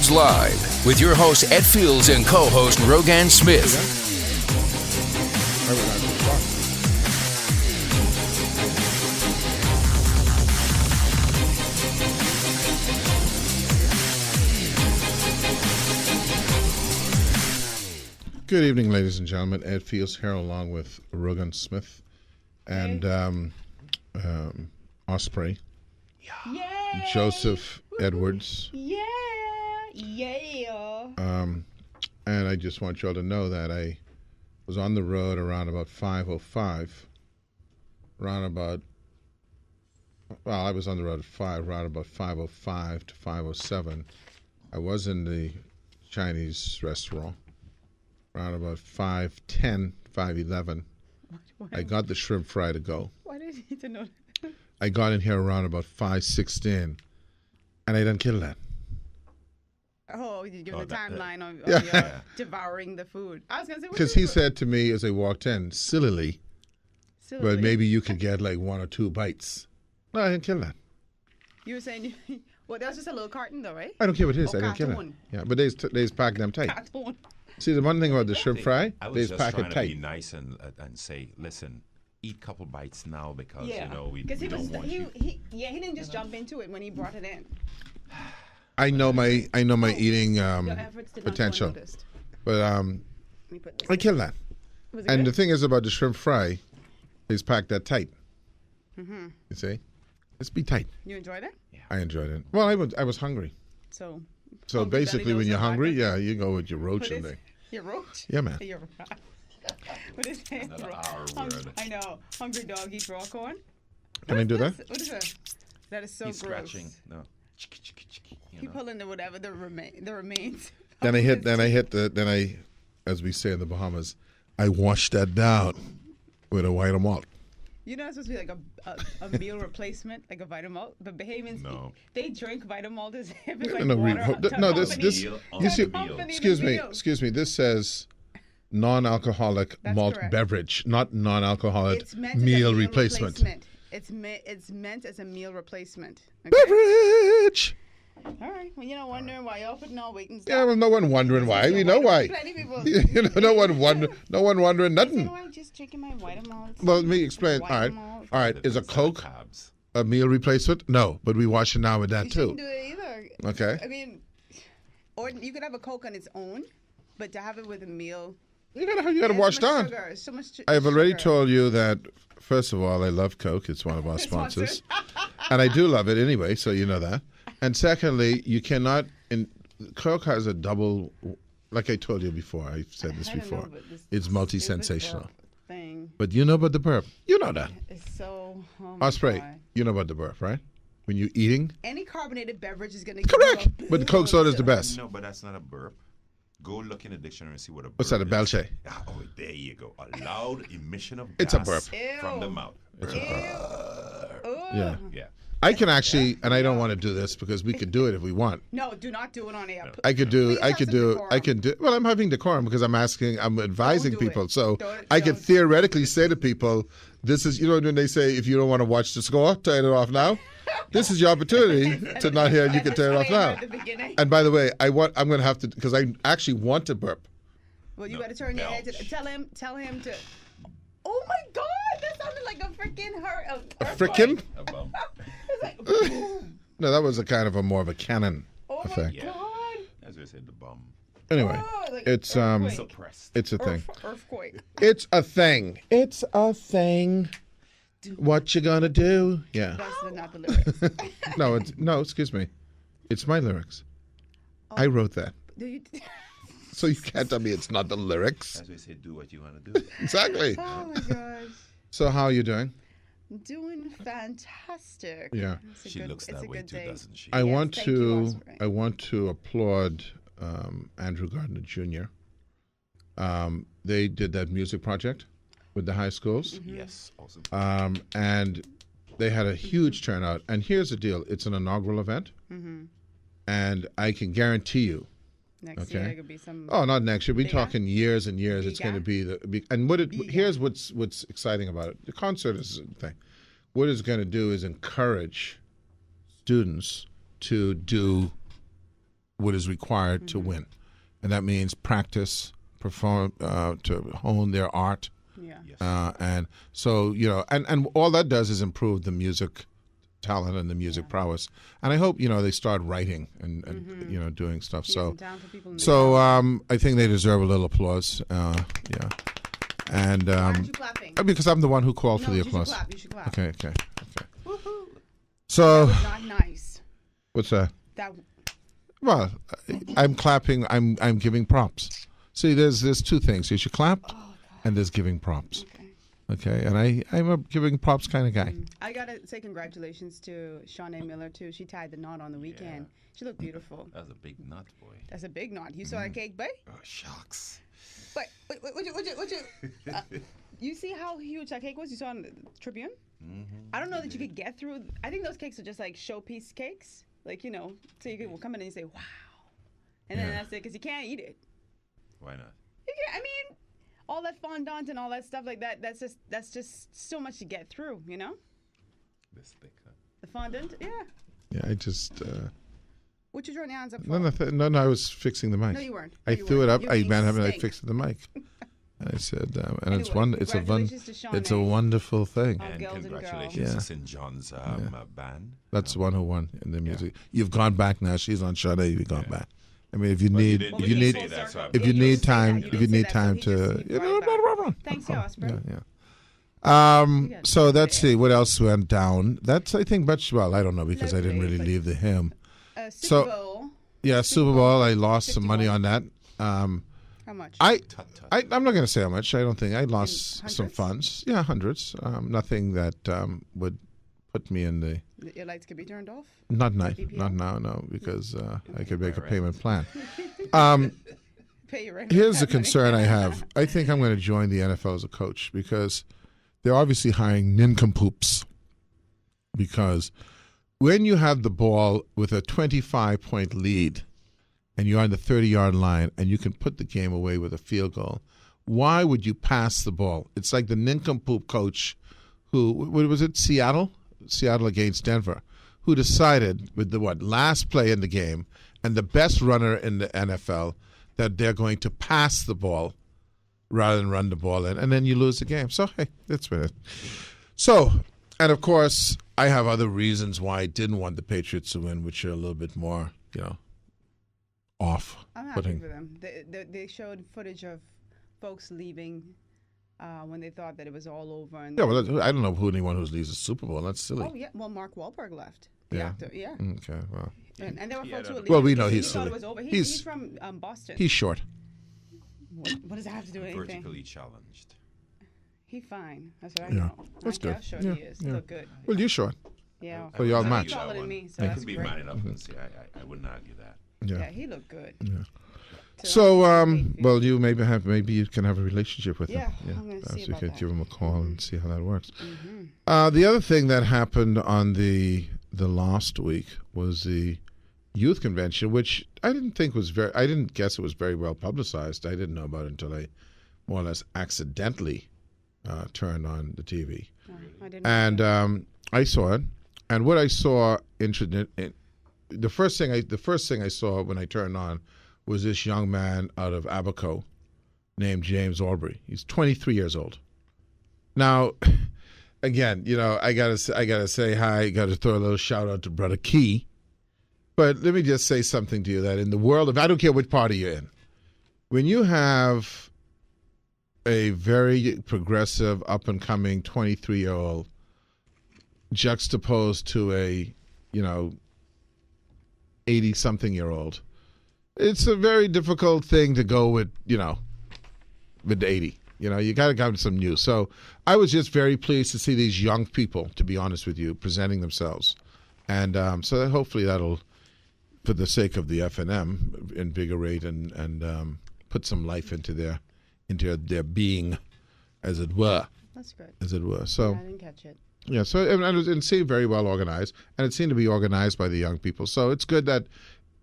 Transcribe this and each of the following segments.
Live with your host Ed Fields and co-host Rogan Smith. Good evening, ladies and gentlemen. Ed Fields here along with Rogan Smith and Osprey, Joseph Edwards. And I just want you all to know that I was on the road around about 5:05. I was on the road at 5, around about 5:05 to 5:07. I was in the Chinese restaurant around about 5:10, 5:11. I got the shrimp fry to go. Why did you need to know that? I got in here around about 5:16, and I didn't kill that. Oh, you give the timeline of your devouring the food. I was going to say, because he said to me as I walked in, sillily, but maybe you could get like 1 or 2 bites. No, I didn't kill that. You were saying, well, that was just a little carton though, right? I don't care what it is. Oh, I didn't kill it. Yeah, but they's pack them tight. Cartoon. See, the one thing about the shrimp fry, I was they's just pack trying it to tight. be nice and say, listen, eat a couple bites now because we he don't want you. He didn't just jump into it when he brought it in. I know my eating Your efforts did not go potential, unnoticed. but Let me put this I in. killed that. Was it And the good? thing is about the shrimp fry, is packed that tight. Mm-hmm. You see, let's be tight. You enjoyed it? I enjoyed it. Well, I was hungry. So So hungry basically, belly when knows you're no hungry, vodka. yeah, you go with your roach What in is there. your roach? Yeah, man. Your what is it? Another R word. I know. Hungry dog eats raw corn. Can I do that? What is that? That is so He's gross. scratching. No. He pulling the whatever the remains. Then I, as we say in the Bahamas, I washed that down with a white malt. You know, it's supposed to be like a meal replacement, like a Vitamalt. But Bahamians, No. they drink Vitamalt as if it's like No, water. this Meal on you see, the meal. excuse me. This says non-alcoholic That's malt correct. beverage, not non-alcoholic It's meant as a meal replacement. It's meant as a meal replacement. Okay? Beverage. All right. Well, wondering why y'all putting all weight and stuff. Yeah, well, no one wondering why. We know why. Plenty of people. No one wondering You nothing. know, I'm just drinking my Vitamalt. Well, let me explain. All right. Is a Coke a meal replacement? No, but we wash it now with that You too. shouldn't do it either. Okay. I mean, or you could have a Coke on its own, but to have it with a meal. You gotta There's wash so much down. Sugar, so much I've already sugar. told you that. First of all, I love Coke. It's one of our sponsors, and I do love it anyway. So you know that. And secondly, you cannot. Coke has a double. Like I told you before, I've said this I don't before. know, but this It's stupid multi-sensational. burp Thing But you know about the burp. You know that. is so. Oh my Osprey, God. you know about the burp, right? When you're eating. Any carbonated beverage is gonna. Correct. Give you a But the Coke soda is the best. No, but that's not a burp. Go look in the dictionary and see what a burp What's that, a is. belche? Ah, oh, there you go. A loud emission of It's a gas burp. from the Ew. mouth. Yeah. Yeah. I can actually, and I don't want to do this because we could do it if we want. No, do not do it on air. I could do. Please have some decorum. Well, I'm having decorum because I'm advising do people. it. So Don't- I could don't. theoretically say to people, "This is," when they say, "If you don't want to watch the score, turn it off now." This is your opportunity to not hear. You can turn it off now. At the beginning. And by the way, I'm going to have to because I actually want to burp. Well, you No, got to turn your head to belch. tell him to. Oh my God! That sounded like a freaking A frickin'? A bump. It's like boom. No, that was a kind of a more of a cannon Oh my effect. Yeah. God! As I said, the bum. Anyway, Oh, like it's earthquake. Suppressed. it's a thing. Earthquake. It's a thing. It's a thing. What you gonna do? Yeah. That's not the lyrics. No, excuse me. It's my lyrics. I wrote that. Do you? So you can't tell me it's not the lyrics. As we say, do what you want to do. Exactly. Oh my gosh. So how are you doing? Doing fantastic. Yeah. It's a She good- looks it's that a way good too, day. doesn't she? I Yes, want thank you, to Osprey. applaud Andrew Gardner Jr. They did that music project with the high schools. Yes. Awesome. And they had a huge turnout. And here's the deal: it's an inaugural event, and I can guarantee you. Next Okay. year there could be some. Oh, not next year. We're Bigger? talking years and years. It's going to Bigger? be and what it. Bigger. Here's what's exciting about it. The concert is a thing. What it's going to do is encourage students to do what is required to win, and that means practice, perform, to hone their art. Yeah. Yes. And so, and all that does is improve the music talent and the music prowess. And I hope, they start writing and doing stuff. Some So, talented people in the so crowd. I think they deserve a little applause. Yeah. And Why aren't you clapping? because I'm the one who called for No, the you should applause. clap. You should clap. Okay. Woohoo. So, That was not nice. what's that? That Well, I'm clapping. I'm giving props. See, there's two things. You should clap, and there's giving props. Okay, and I'm a giving props kind of guy. I gotta say congratulations to Shawnee Miller too. She tied the knot on the weekend. She looked beautiful. That was a big nut, boy. That's a big knot. You saw that cake, babe? Oh, shucks. But you see how huge that cake was? You saw it on the Tribune? I don't know that you could get through. I think those cakes are just like showpiece cakes. Like, so you could come in and you say, wow. And then that's it, because you can't eat it. Why not? You can't, I mean, all that fondant and all that stuff like that, that's just so much to get through, This thick, huh? The fondant, yeah. Yeah, I just. What you drawing your hands up for? No, I was fixing the mic. No, you weren't. I No, you threw it weren't. up. You're being I stink. fixed the mic. I said, and Anyway, it's congratulations to Shawnee. it's a wonderful thing. All And girls and congratulations girls. to Yeah. St. John's band. That's the one who won in the music. You've gone back now. She's on Shawnee. You've gone back. I mean, if you Well, you need, didn't- if you you didn't need, say that, so I- if you Yeah, need did say time, that. if did you say need that, so time he to, just brought it back. Thanks, Osprey. yeah. So let's see what else went down. That's I think much. Well, I don't know because I didn't Lovely, really but- leave the hymn. Super So- Bowl. Yeah, Super Bowl. I lost some money on that. How much? I'm Tut. not going to say how much. I don't think I lost some hundreds? funds. Yeah, hundreds. Nothing that would put me in the Your lights could be turned off? not PPL? now, no, because I could make a payment plan. Pay your rent. Here's the That money. concern I have. I think I'm going to join the NFL as a coach because they're obviously hiring nincompoops. Because when you have the ball with a 25-point lead and you're on the 30-yard line and you can put the game away with a field goal, why would you pass the ball? It's like the nincompoop coach who, what was it, Seattle against Denver, who decided with the last play in the game and the best runner in the NFL that they're going to pass the ball rather than run the ball in, and then you lose the game. So, hey, that's been it. So, and of course, I have other reasons why I didn't want the Patriots to win, which are a little bit more, off. I'm happy for them. They showed footage of folks leaving when they thought that it was all over. And Yeah, well, I don't know anyone who leaves the Super Bowl. That's silly. Oh, yeah. Well, Mark Wahlberg left. The Yeah. actor, yeah. Okay, well, And there were folks who were leaving. Well, we know because he's he thought silly. it was over. He's- He's from Boston. he's short. What does that have to do with anything? Vertically challenged. He's fine. That's what I Yeah. know. That's I care good. how short Yeah, he is. He yeah. look good. Well, you're short. Yeah. So y'all I'll match. argue that Taller than one. me, so I that's could be great. man enough and say I wouldn't argue that. Yeah, he looked good. Yeah. So, So, well, you maybe you can have a relationship with Yeah, him. I'm gonna So see you about could that. give him a call and see how that works. Mm-hmm. The other thing that happened on the last week was the youth convention, which I didn't guess it was very well publicized. I didn't know about it until I more or less accidentally turned on the TV. I didn't. And I saw it, and what I saw the first thing I saw when I turned on was this young man out of Abaco named James Aubrey. He's 23 years old. Now, again, I gotta say hi. Got to throw a little shout out to Brother Key. But let me just say something to you that in the world of, I don't care which party you're in, when you have a very progressive, up and coming 23-year-old juxtaposed to a 80-something-year-old, it's a very difficult thing to go with 80. You got to come to some news. So I was just very pleased to see these young people, to be honest with you, presenting themselves. And so that hopefully that'll, for the sake of the FNM, invigorate and put some life into their being, as it were. That's good. As it were. So. I didn't catch it. Yeah, so it seemed very well organized, and it seemed to be organized by the young people. So it's good that,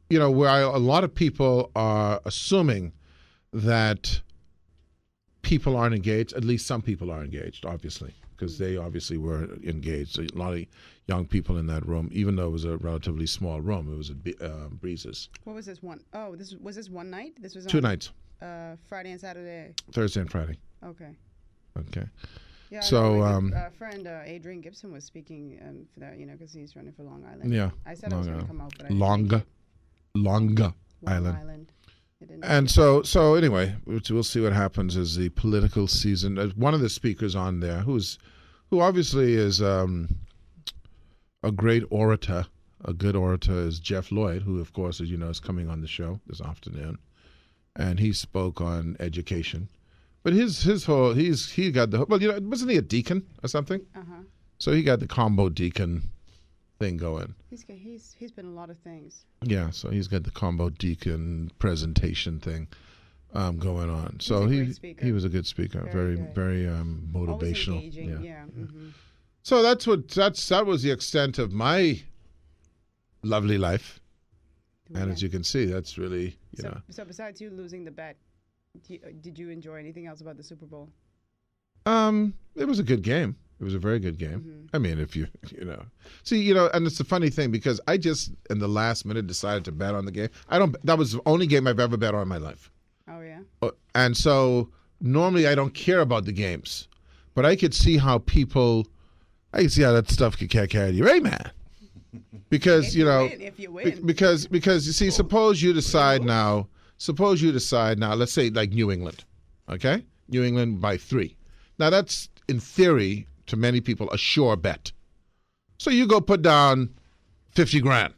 where a lot of people are assuming that people aren't engaged, at least some people are engaged, obviously, because they obviously were engaged. A lot of young people in that room, even though it was a relatively small room. It was at Breezes. What was this one? Oh, was this one night? This was 2 on, nights, Friday and Saturday. Thursday and Friday. Okay. Okay. Yeah. So, my friend Adrian Gibson was speaking for that, because he's running for Long Island. Yeah. I said I was going to come out, but I didn't Longa Long Island. It didn't And so anyway, we'll see what happens as the political season. One of the speakers on there, who obviously is a great orator, a good orator, is Jeff Lloyd, who of course, as you know, is coming on the show this afternoon, and he spoke on education. But he got wasn't he a deacon or something? So he got the combo deacon thing going. He's been a lot of things. Yeah, so he's got the combo deacon presentation thing going on. So he was a good speaker, very motivational. Always engaging, yeah. Mm-hmm. So that was the extent of my lovely life. And as you can see, that's really So besides you losing the bet, did you enjoy anything else about the Super Bowl? It was a good game. It was a very good game. Mm-hmm. I mean, if see, and it's a funny thing because I just in the last minute decided to bet on the game. That was the only game I've ever bet on in my life. Oh yeah. And so normally I don't care about the games, but I could see how that stuff could carry you away, man. Because if you win. because you see, suppose you decide now. Let's say like New England, okay? New England by 3. Now that's in theory to many people a sure bet. So you go put down $50,000.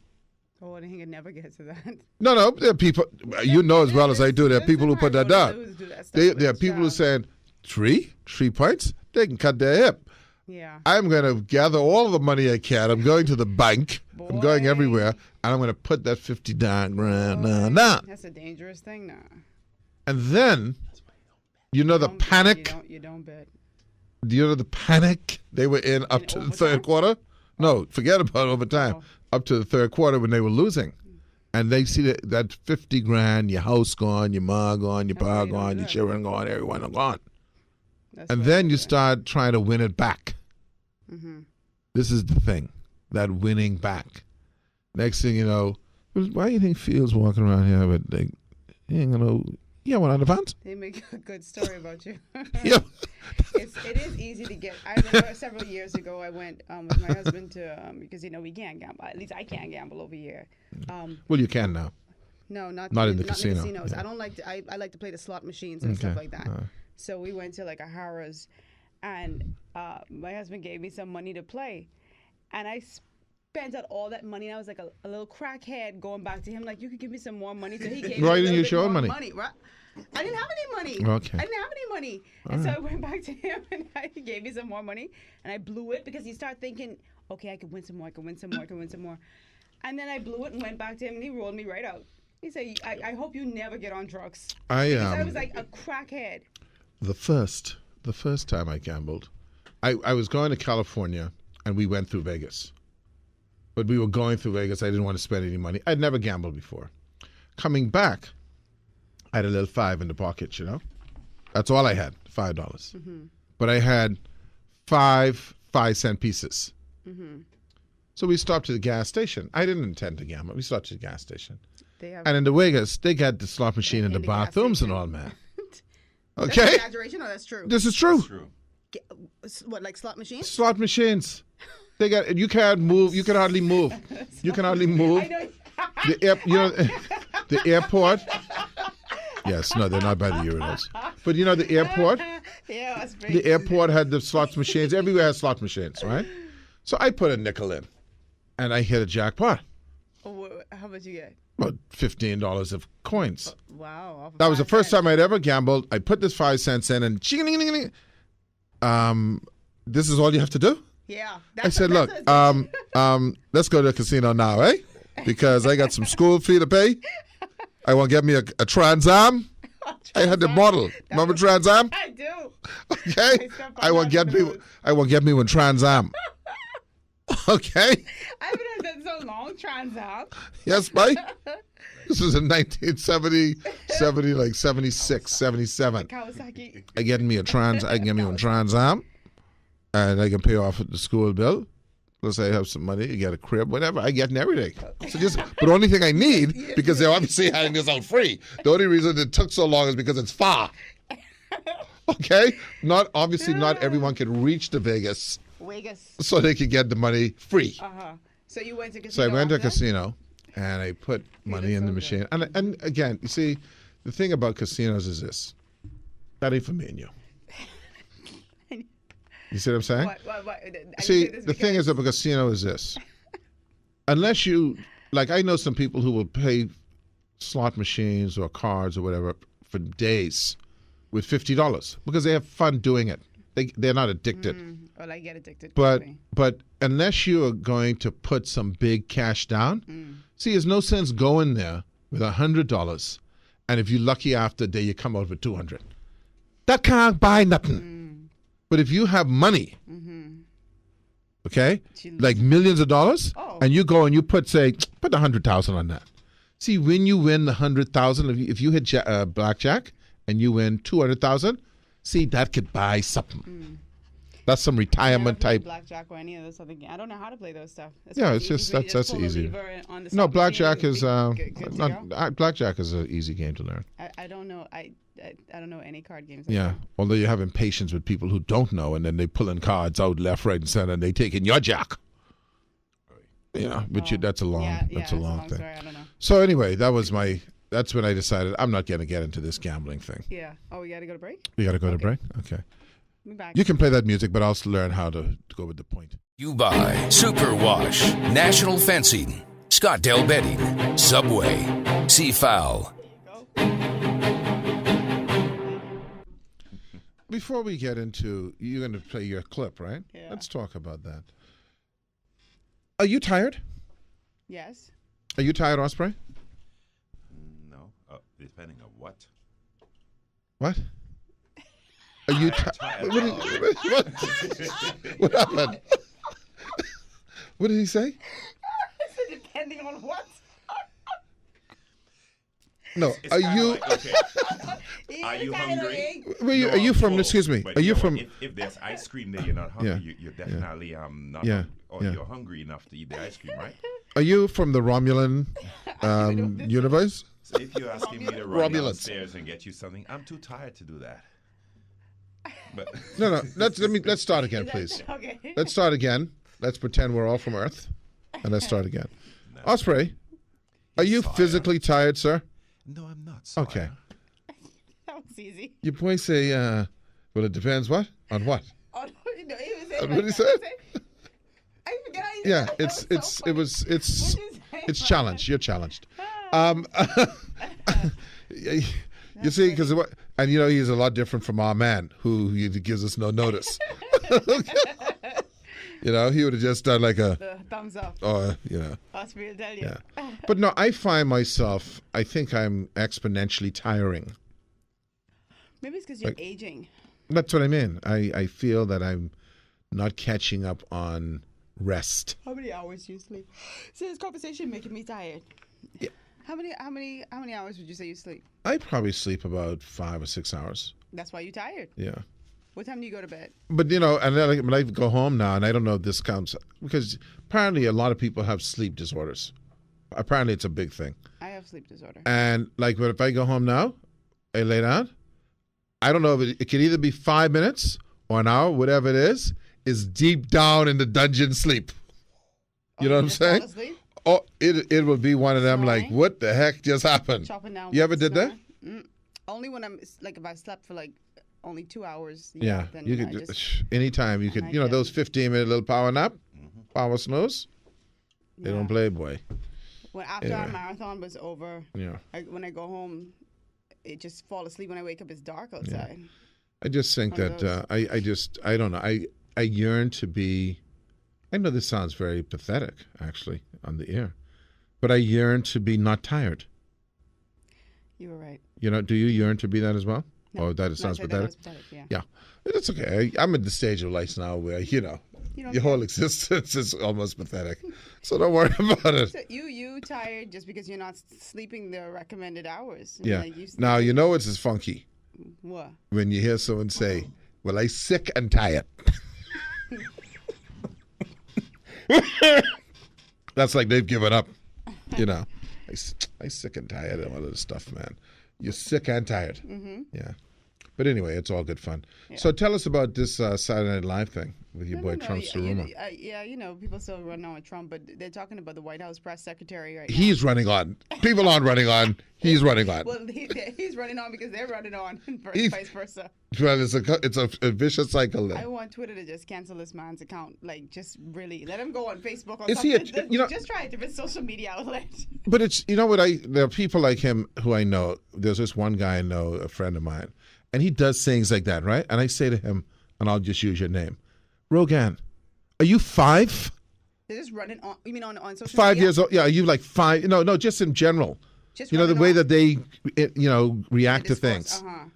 Oh, I think it never gets to that. No, there are people, as well as I do, there are people who put that down. There are people who are saying 3 points, they can cut their hip. Yeah. I'm going to gather all the money I can. I'm going to the bank. I'm going everywhere, and I'm going to put that $50,000 down. That's a dangerous thing now. And then, the panic. You don't bet. Do you know the panic they were in up to the third quarter? No, forget about overtime. Oh. Up to the third quarter when they were losing. And they see that $50,000, your house gone, your ma gone, your pa gone, your children gone, everyone gone. And then you start trying to win it back. Mm-hmm. This is the thing, that winning back. Next thing you know, why do you think Fields walking around here with he ain't gonna one on the pants? They make a good story about you. Yeah. It is easy to get. I remember several years ago I went with my husband to because we can't gamble. At least I can't gamble over here. Well, you can now. No, not in the casino. casinos. Yeah. I don't like to. I like to play the slot machines and stuff like that. So we went to like a Harrah's, and my husband gave me some money to play, and I spent out all that money. And I was like a little crackhead going back to him like, you could give me some more money. So he gave me Why a didn't little you bit show him more money? Right? I didn't have any money. Okay. I didn't have any money. And so I went back to him and he gave me some more money and I blew it because he started thinking, okay, I could win some more, I could win some more. And then I blew it and went back to him and he rolled me right out. He said, I hope you never get on drugs. I was like a crackhead. The first time I gambled, I was going to California and we went through Vegas. But we were going through Vegas. I didn't want to spend any money. I'd never gambled before. Coming back, I had a little $5 in the pocket, That's all I had, $5. Mm-hmm. But I had 5 5-cent pieces. Mm-hmm. So we stopped at the gas station. I didn't intend to gamble. We stopped at the gas station. And in the Vegas, they got the slot machine in the bathrooms and all, man. Okay? That's exaggeration or that's true? This is true. What, like slot machines? Slot machines. They got. You can't move. You can hardly move. You can hardly move. I know. The airport. Yes, no, they're not by the urinals. But the airport. Yeah, that's great. The airport had the slot machines. Everywhere has slot machines, right? So I put a nickel in, and I hit a jackpot. How much you get? About $15 of coins. Wow. That was the first time I'd ever gambled. I put this 5 cents in, and this is all you have to do? Yeah. I said, look, let's go to the casino now, eh? Because I got some school fee to pay. I want to get me a Trans Am. I had the model. Remember Trans Am? I do. Okay. I want to get me one Trans Am. Okay. I haven't heard that in so long, Trans Am. Yes, mate. This was in 1970, like 76, 77. Kawasaki. I can get me one Trans Am. And I can pay off the school bill, Let's say I have some money, you get a crib, whatever. I get everything. So but the only thing I need, because they're obviously having this out free. The only reason it took so long is because it's far. Okay? Not everyone can reach to Vegas so they can get the money free. So you went to casino. So I went to a after? casino and I put money in the machine. And again, you see, the thing about casinos is this. That ain't for me and you. You see what I'm saying? What? See, the thing is about a casino is this. Unless you, like I know some people who will pay slot machines or cards or whatever for days with $50 because they have fun doing it. They're not addicted. Or like get addicted. But quickly. unless you are going to put some big cash down, see, there's no sense going there with $100, and if you're lucky after a day, you come out with $200. That can't buy nothing. But if you have money, okay, like millions of dollars, and you go and you put $100,000 on that. See, when you win the $100,000, if you hit blackjack and you win $200,000, see, that could buy something. That's some retirement type. Blackjack or any of those other games. I don't know how to play those stuff. Yeah, it's just that's easy. No, blackjack is blackjack is an easy game to learn. I don't know. I don't know any card games. Yeah, although you have impatience with people who don't know, and then they pulling cards out left, right, and center, and they taking your jack. Yeah, but that's a long thing. Story. I don't know. So anyway, that's when I decided I'm not going to get into this gambling thing. Yeah. Oh, we got to go to break? We got to go to break? Okay. Be back. You can play that music, but I'll learn how to go with the point. You buy Superwash, National Fencing, Scottdale Bedding, Subway, Seafowl. Before we get into, you're going to play your clip, right? Yeah. Let's talk about that. Are you tired? Yes. Are you tired, Osprey? No, depending on what. What? Are you tired? What happened? What did he say? Depending on what? No, It's are kinda you? like, okay. Are you hungry? Are you from? Excuse me. But Are you know from? what? If there's ice cream there, you're not hungry. You're definitely not. Yeah. Or Yeah. you're hungry enough to eat the ice cream, right? Are you from the Romulan universe? So if you're asking me to run downstairs and get you something, I'm too tired to do that. But No. Let's start again, please. Okay. Let's start again. Let's pretend we're all from Earth, and let's start again. Osprey, are you physically tired, sir? no, I'm not. Sire. Okay. That was easy. Your boy say, well, it depends what? On what? Oh, no, he was saying What like did he that. say? I forget how you Yeah, said it's that. Was so funny. What did you say? it's challenged. You're challenged. You see, because and he's a lot different from our man who gives us no notice. He would have just done like The thumbs up. Osprey will tell you. Yeah. But no, I find myself, I think I'm exponentially tiring. Maybe it's because you're aging. That's what I mean. I feel that I'm not catching up on rest. How many hours do you sleep? See, this conversation making me tired. Yeah. How many hours would you say you sleep? I probably sleep about 5 or 6 hours. That's why you're tired. Yeah. What time do you go to bed? But, and then when I go home now, and I don't know if this counts, because apparently a lot of people have sleep disorders. Apparently it's a big thing. I have sleep disorder. And if I go home now, I lay down, I don't know if it could either be 5 minutes or an hour, whatever it is deep down in the dungeon sleep. You know what I'm saying? Fall asleep? Oh, it will be one of them Snoring? like, what the heck just happened? Chopping down. You ever did that? Only when I'm if I slept for only 2 hours. Yeah, Then you I could just, anytime you could, I get- those 15-minute little power nap, power snooze. They don't play, boy. When after Yeah. our marathon was over, Yeah, when I go home, it just fall asleep. When I wake up, it's dark outside. I just think One of that I don't know. I yearn to be. I know this sounds very pathetic, actually, on the air, but I yearn to be not tired. You were right. Do you yearn to be that as well? No. Or that it No, sounds I said pathetic? that was pathetic. Yeah. Yeah, it's okay. I'm at the stage of life now where You don't your whole existence is almost pathetic. So don't worry about it. So you tired just because you're not sleeping the recommended hours. Yeah. Like Now you know it's funky what? when you hear someone say, "Well, I sick and tired." That's like they've given up. You know, I'm sick and tired of all of this stuff, man. You're sick and tired. Mm-hmm. Yeah. But anyway, it's all good fun. Yeah. So tell us about this Saturday Night Live thing with your boy Trump Suruma. Yeah, you know, people still run on with Trump, but they're talking about the White House press secretary right now. He's running on. People aren't running on. He's running on. Well, he's running on because they're running on, vice versa. Well, it's a vicious cycle there. I want Twitter to just cancel this man's account. Like, just really let him go on Facebook or Is something. He just try a different social media outlet. But it's, you know what, there are people like him who I know. There's this one guy I know, a friend of mine, and he does things like that, right? And I say to him, and I'll just use your name, Rogan, are you 5? They're just running on. You mean on social 5 media? years old? Yeah, are you like 5? No, just in general. Just you know, the way on. that they, react to things. Uh-huh.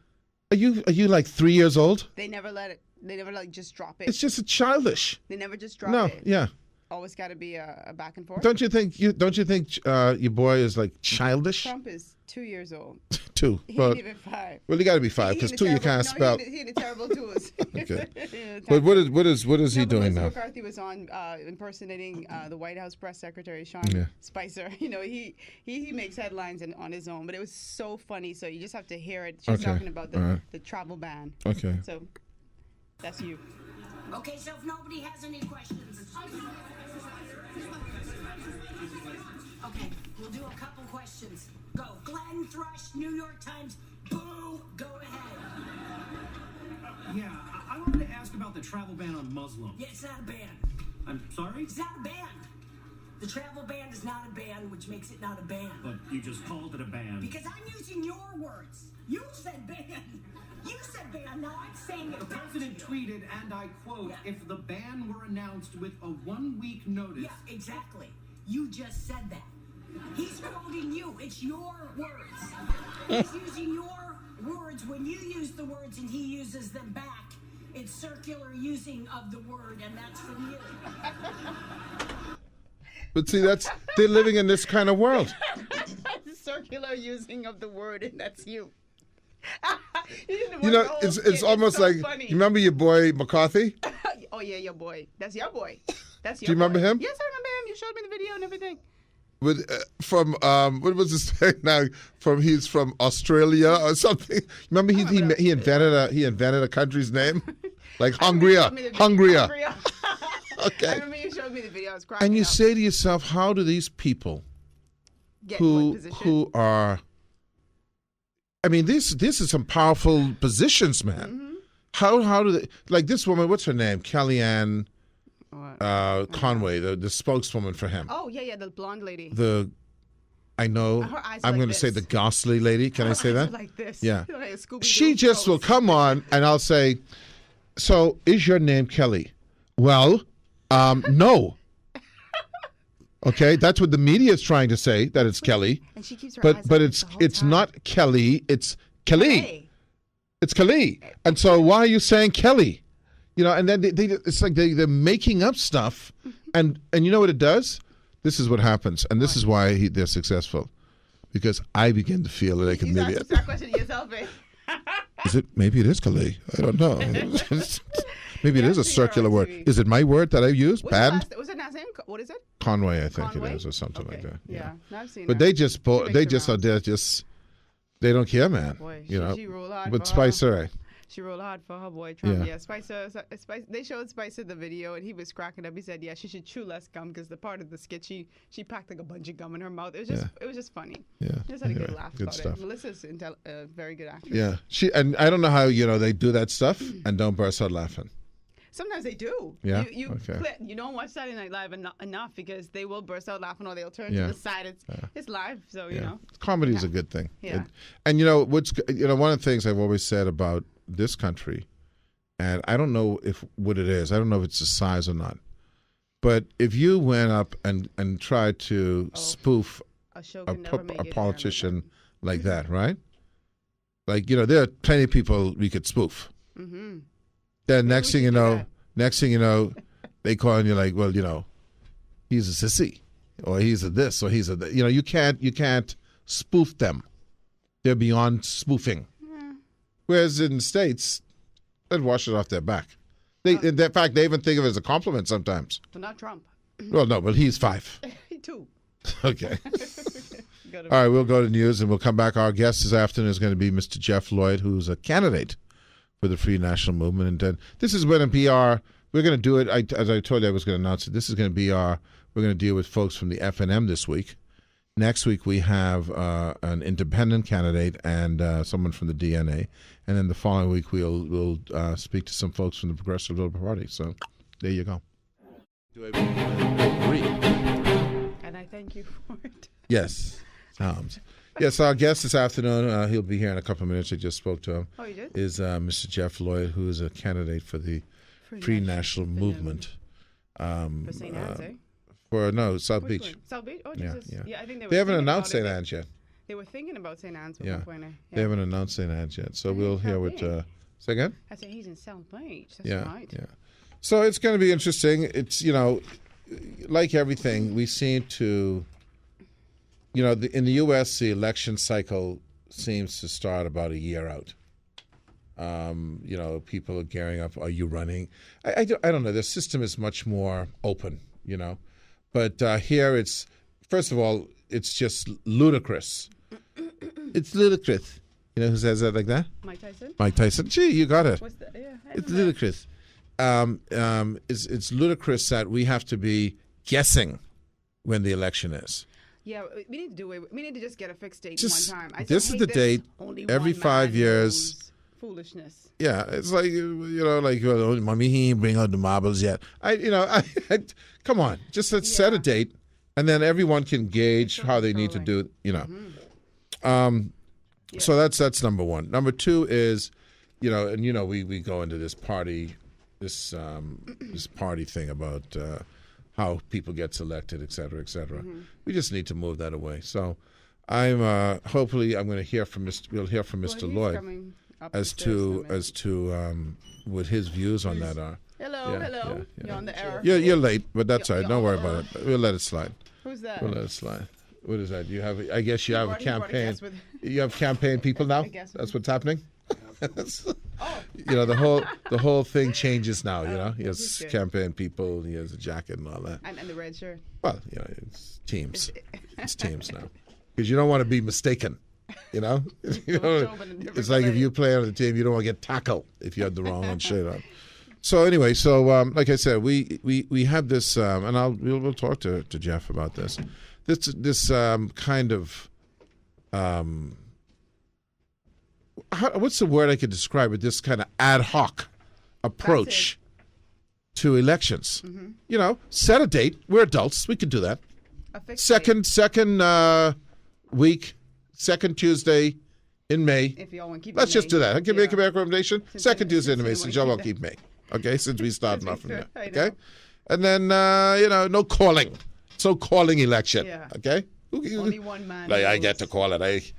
Are you like 3 years old? They never let it. They never like just drop it. It's just a childish. They never just drop No, it. yeah. Always got to be a back and forth. Don't you think your boy is like childish? Trump is 2 years old. 2. He Well, ain't even 5. well, you got to be 5 because 2 you can't spell. He had the terrible twos. Okay. But what is he doing now? McCarthy was on impersonating the White House press secretary Sean Spicer. You know, he makes headlines on his own, but it was so funny. So you just have to hear it. She's talking about the travel ban. Okay. So that's you. Okay, so if nobody has any questions. Okay, we'll do a couple questions. Go. Glenn Thrush, New York Times. Boo! Go ahead. Yeah, I wanted to ask about the travel ban on Muslims. Yeah, it's not a ban. I'm sorry? It's not a ban. The travel ban is not a ban, which makes it not a ban. But you just called it a ban. Because I'm using your words. You said ban. You said ban. Now I'm saying it. The president tweeted, and I quote, if the ban were announced with a 1-week notice. Yeah, exactly. You just said that. He's quoting you. It's your words. He's using your words. When you use the words and he uses them back, it's circular using of the word, and that's from you. But see, they're living in this kind of world. Circular using of the word, and that's you. You know, it's almost so like, funny. you remember your boy McCarthy? Oh yeah, your boy. That's your boy. That's your. Do you remember him? Yes, I remember him. You showed me the video and everything. With from what was his name now? He's from Australia or something. Remember he invented a country's name, like Hungria. Okay. I remember you showed me the video. I was cracking And you up. say to yourself, how do these people Get in what position? who are? I mean, this is some powerful positions, man. Mm-hmm. How do they, like this woman? What's her name? Kellyanne Conway, the spokeswoman for him. Oh yeah, the blonde lady. I know. Her eyes I'm like going to say this. the ghastly lady. Can I say Her eyes that? are like this. Yeah. Like a Scooby-Doo She just will ghost. come on, and I'll say, "So, is your name Kelly?" Well, no. Okay, that's what the media is trying to say, that it's Kelly. And she keeps her eyes But like it's this the whole it's time. not Kelly. It's Kelly. Hey. It's Kelly. And so why are you saying Kelly? You know, and then it's like they're making up stuff, and you know what it does? This is what happens, and this is why they're successful, because I begin to feel like You maybe start questioning yourself, eh? maybe it is Kelly. I don't know. Maybe it is a I've seen her on circular word. TV. Is it my word that I use? Banned? What's her last name? What is it? Conway, I think Conway? it is, or something Okay. like that. Yeah, no, I've seen But her. they just makes they the just rounds. they don't care, man. Boy, you know. she rolled hard But for her. Spicer, She rolled hard for her boy Trump. Yeah. Yeah, Spicer. They showed Spicer the video, and he was cracking up. He said, "Yeah, she should chew less gum because the part of the skit she packed like a bunch of gum in her mouth. It was just funny. yeah, Just had a good anyway, laugh good about stuff. it. Melissa's a very good actress. Yeah, and I don't know how they do that stuff and don't burst out laughing. Sometimes they do. Yeah? You Okay. you don't watch Saturday Night Live enough because they will burst out laughing or they'll turn Yeah. to the side. It's live, so you know. Comedy is a good thing. Yeah. And you know one of the things I've always said about this country, and I don't know what it is. I don't know if it's the size or not. But if you went up and tried to spoof A show a can never make it politician like that, right? Like, there are plenty of people we could spoof. Mm-hmm. Then we next thing should you do know, they call you like, well, he's a sissy, or he's a this, or he's a that. You can't spoof them. They're beyond spoofing. Yeah. Whereas in the States, they'd wash it off their back. In fact, they even think of it as a compliment sometimes. But not Trump. Well, no, but he's 5. 2. Okay. Go to All right, we'll go to news and we'll come back. Our guest this afternoon is going to be Mr. Jeff Lloyd, who's a candidate for the Free National Movement. And this is going to be we're going to do it, as I told you I was going to announce it, this is going to be we're going to deal with folks from the FNM this week. Next week we have an independent candidate and someone from the DNA. And then the following week we'll speak to some folks from the Progressive Liberal Party. So there you go. Do I agree? And I thank you for it. Yes. Yes, our guest this afternoon, he'll be here in a couple of minutes. I just spoke to him. Oh, you did? Is Mr. Jeff Lloyd, who is a candidate for the Free National Movement. For St. Anne's, eh? South Which Beach. one? South Beach? Oh, Yeah, Jesus. yeah. I think they haven't thinking announced about St. it. Anne's yet. They were thinking about St. Anne's at Yeah. one point. They haven't announced St. Anne's yet. So we'll hear what. Say again? I said he's in South Beach. That's Yeah, right. yeah. So it's going to be interesting. It's, like everything, we seem to, in the U.S., the election cycle seems to start about a year out. People are gearing up. Are you running? I don't know. The system is much more open, But here it's, first of all, it's just ludicrous. It's ludicrous. You know who says that like that? Mike Tyson? Mike Tyson. Gee, you got it. What's that? Yeah. It's ludicrous. It's ludicrous that we have to be guessing when the election is. Yeah, we need to do it. We need to just get a fixed date Just, one time. this is the date. Only Every one 5 man years. knows. Foolishness. Yeah, it's like mommy, he ain't bring out the marbles yet. Come on, just let's set a date, and then everyone can gauge how they need to do it. So that's number one. Number two is, we go into this party, this party thing about how people get selected, et cetera, et cetera. We just need to move that away. So I'm hopefully I'm going to hear from we'll hear from Mr. Lloyd as to what his views on that are. Hello. Yeah. You're on the air. You're late, but that's all right. Don't worry about it. We'll let it slide. Who's that? We'll let it slide. What is that? I guess you have a He brought a campaign. guest with- You have campaign people now? A guest with- That's what's happening? The whole thing changes now, He has that's good. campaign people, he has a jacket and all that. And the red shirt. Well, it's teams. It's teams now. Because you don't want to be mistaken, You know it's like if you play on the team, you don't want to get tackled if you have the wrong shirt on. So anyway, like I said, we have this, and we'll talk to Jeff about this. This kind of what's the word I could describe it? This kind of ad hoc approach to elections. Mm-hmm. Set a date. We're adults. We can do that. Second week, second Tuesday in May. If y'all want to keep Let's just do that. I can make a back. recommendation. Second Tuesday in May, since y'all won't keep May. Okay, since we started off from there. Okay? And then, no calling. It's no calling election. Yeah. Okay? Only one man. I get to call it.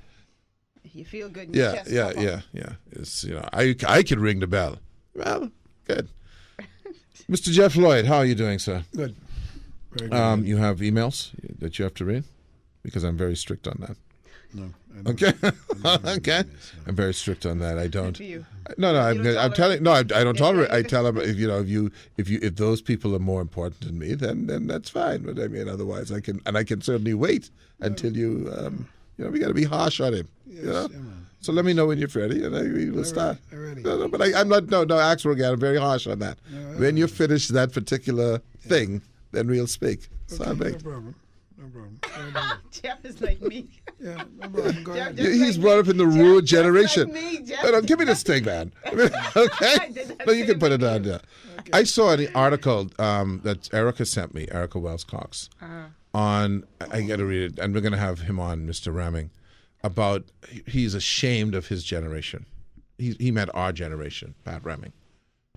You feel good in your chest. Yeah. It's, I can ring the bell. Well, good. Mr. Jeff Lloyd, how are you doing, sir? Good. Very good. You have emails that you have to read? Because I'm very strict on that. No. Okay. Okay. I'm very strict on that. I don't. No. I'm telling. No, I don't tolerate. I tell them if those people are more important than me, then that's fine. But I mean, otherwise, I can certainly wait until you. We got to be harsh on him. Yes, So let me know when you're ready, and we will start. Ready. No, but I'm not. No, Axel again. I'm very harsh on that. No, when you finish that particular thing, then we'll speak. Okay, So no problem. Jeff is like me. Yeah, no problem. Go ahead. He's brought up in the rural generation. Like me, Jeff. No, give me this thing, man. Okay? No, you can put it on there. Okay. I saw an article that Erica sent me, Erica Wells Cox, on, I got to read it, and we're going to have him on, Mr. Ramming, about he's ashamed of his generation. He meant our generation, Pat Ramming,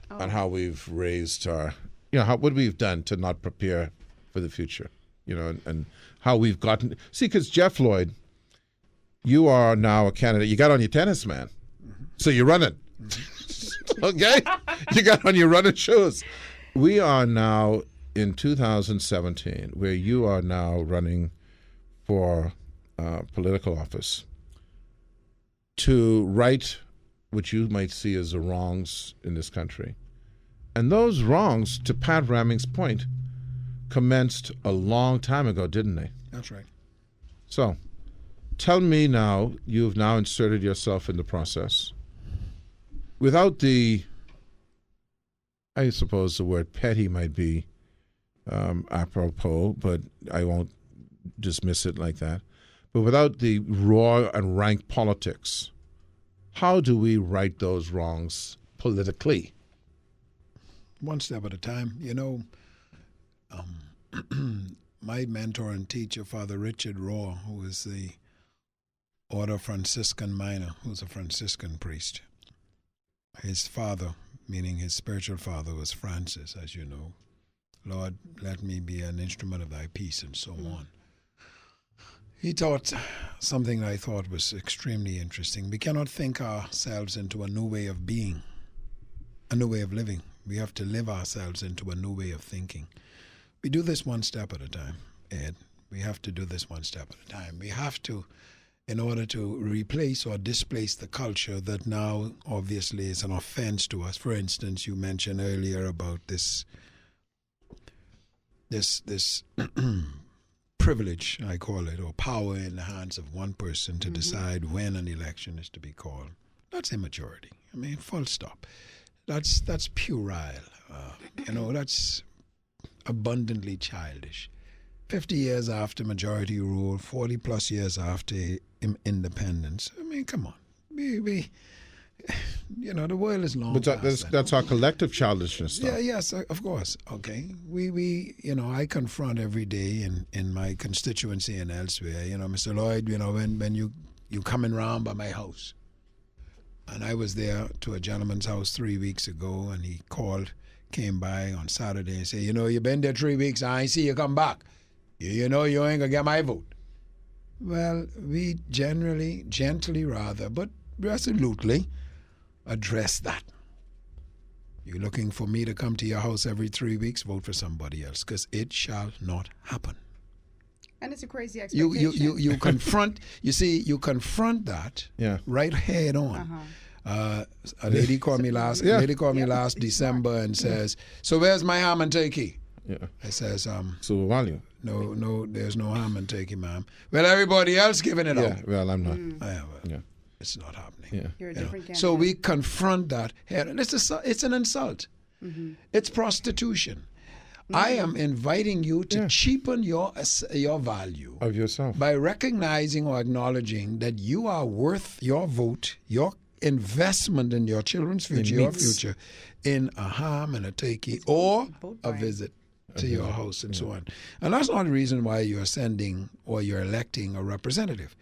on how we've raised our, what we've done to not prepare for the future, and how we've gotten, because Jeff Lloyd, you are now a candidate. You got on your tennis, man. So you're running. Okay? You got on your running shoes. We are now in 2017, where you are now running for political office to right what you might see as the wrongs in this country. And those wrongs, to Pat Ramming's point, commenced a long time ago, didn't they? That's right. So, tell me now, you've now inserted yourself in the process. Without the, I suppose the word petty might be apropos, but I won't dismiss it like that. But without the raw and rank politics, how do we right those wrongs politically? One step at a time. My mentor and teacher, Father Richard Raw, who is the Order Franciscan Minor, who's a Franciscan priest. His father, meaning his spiritual father, was Francis, as you know. Lord, let me be an instrument of thy peace, and so on. He taught something I thought was extremely interesting. We cannot think ourselves into a new way of being, a new way of living. We have to live ourselves into a new way of thinking. We do this one step at a time, Ed. We have to do this one step at a time. We have to, in order to replace or displace the culture that now obviously is an offense to us. For instance, you mentioned earlier about this privilege, I call it, or power in the hands of one person to decide when an election is to be called. That's immaturity. I mean, full stop. That's puerile. That's abundantly childish. 50 years after majority rule, 40 plus years after independence. I mean, come on. We the world is long. But that's our collective childishness, though. Yeah, yes, of course. Okay. I confront every day in my constituency and elsewhere, Mr. Lloyd, when you coming round by my house. And I was there to a gentleman's house 3 weeks ago, and he came by on Saturday and said, you been there 3 weeks, I ain't see you come back. You ain't gonna get my vote. Well, we gently rather, but resolutely address that. You're looking for me to come to your house every 3 weeks, vote for somebody else, because it shall not happen. And it's a crazy expectation. You confront, you confront that right head on. A lady called me last December and says, so where's my ham and turkey? Yeah. I says, so no, there's no ham and turkey, ma'am. Well, everybody else giving it up. Well, I'm not. It's not happening. Yeah. You're a different candidate. So we confront that head on. It's an insult. It's prostitution. I am inviting you to cheapen your value Of yourself. by recognizing or acknowledging that you are worth your vote, your investment in your children's future, your future, in a ham and a turkey or a visit to your house and so on. And that's not the reason why you're sending or you're electing a representative.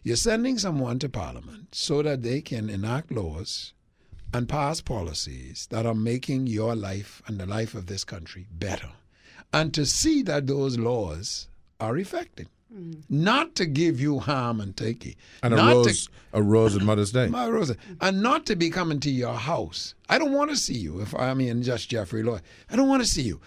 You're sending someone to Parliament so that they can enact laws and pass policies that are making your life and the life of this country better. And to see that those laws are effective. Not to give you ham and turkey. And a rose on Mother's Day. My rose. And not to be coming to your house. I don't want to see you if I'm just Jeffrey Lloyd. I don't want to see you.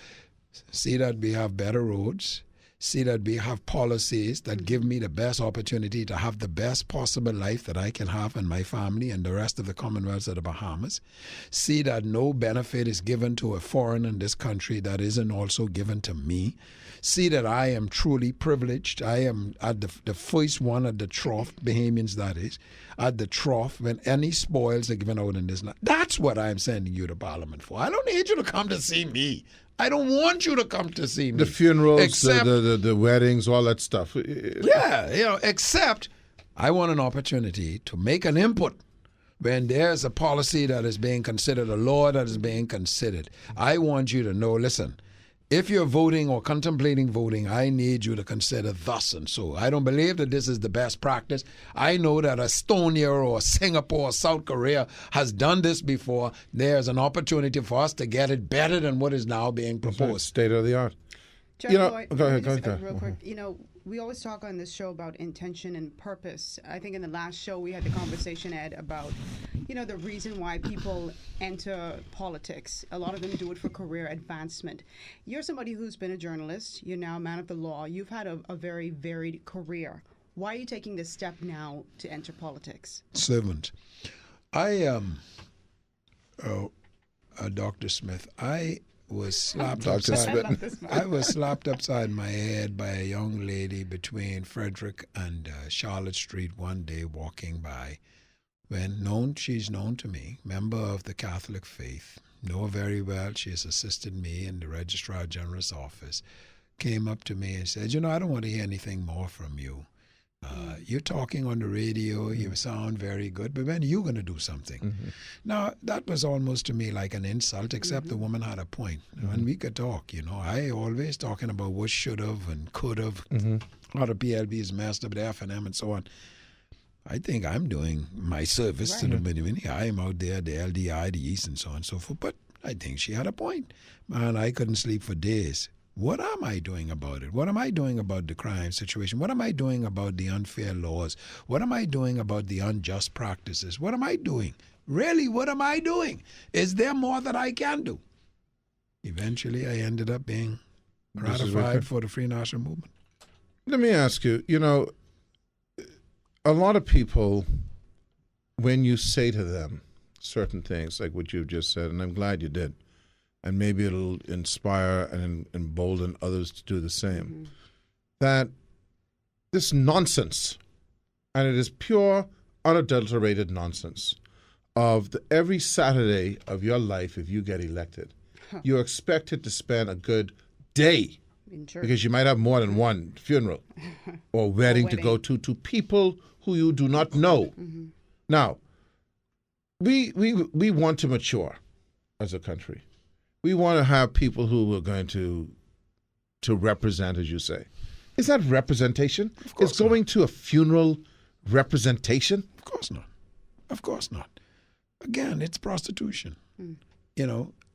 See that we have better roads. See that we have policies that give me the best opportunity to have the best possible life that I can have and my family and the rest of the Commonwealth of the Bahamas. See that no benefit is given to a foreigner in this country that isn't also given to me. See that I am truly privileged. I am at the first one at the trough, Bahamians that is, at the trough when any spoils are given out in this land. That's what I'm sending you to Parliament for. I don't need you to come to see me. I don't want you to come to see me. The funerals, the weddings, all that stuff. Yeah, except I want an opportunity to make an input when there's a policy that is being considered, a law that is being considered. I want you to know, listen, if you're voting or contemplating voting, I need you to consider thus and so. I don't believe that this is the best practice. I know that Estonia or Singapore or South Korea has done this before. There's an opportunity for us to get it better than what is now being proposed. State of the art. Jeff Lloyd, go ahead. Real quick, we always talk on this show about intention and purpose. I think in the last show we had the conversation, Ed, about, the reason why people enter politics. A lot of them do it for career advancement. You're somebody who's been a journalist. You're now a man of the law. You've had a very varied career. Why are you taking this step now to enter politics? Servant. I am, Dr. Smith, I was slapped Dr. upside. Spitton. I was slapped upside my head by a young lady between Frederick and Charlotte Street one day walking by. She's known to me, member of the Catholic faith, know her very well. She has assisted me in the Registrar General's office. Came up to me and said, I don't want to hear anything more from you. You're talking on the radio, you sound very good, but when are you going to do something? Mm-hmm. Now, that was almost to me like an insult, except the woman had a point. And we could talk, I always talking about what should have and could have, how the PLB is messed up, the F&M and so on. I think I'm doing my service to the community. I am out there, the LDI, the East, and so on and so forth. But I think she had a point. Man, I couldn't sleep for days. What am I doing about it? What am I doing about the crime situation? What am I doing about the unfair laws? What am I doing about the unjust practices? What am I doing? Really, what am I doing? Is there more that I can do? Eventually, I ended up being ratified for the Free National Movement. Let me ask you, a lot of people, when you say to them certain things like what you've just said, and I'm glad you did, and maybe it'll inspire and embolden others to do the same, that this nonsense, and it is pure, unadulterated nonsense, of every Saturday of your life, if you get elected, you're expected to spend a good day, because you might have more than one funeral or wedding to go to people who you do not know. Now, we want to mature as a country. We want to have people who are going to represent, as you say. Is that representation? Is going to a funeral representation? Of course not. Of course not. Again, it's prostitution.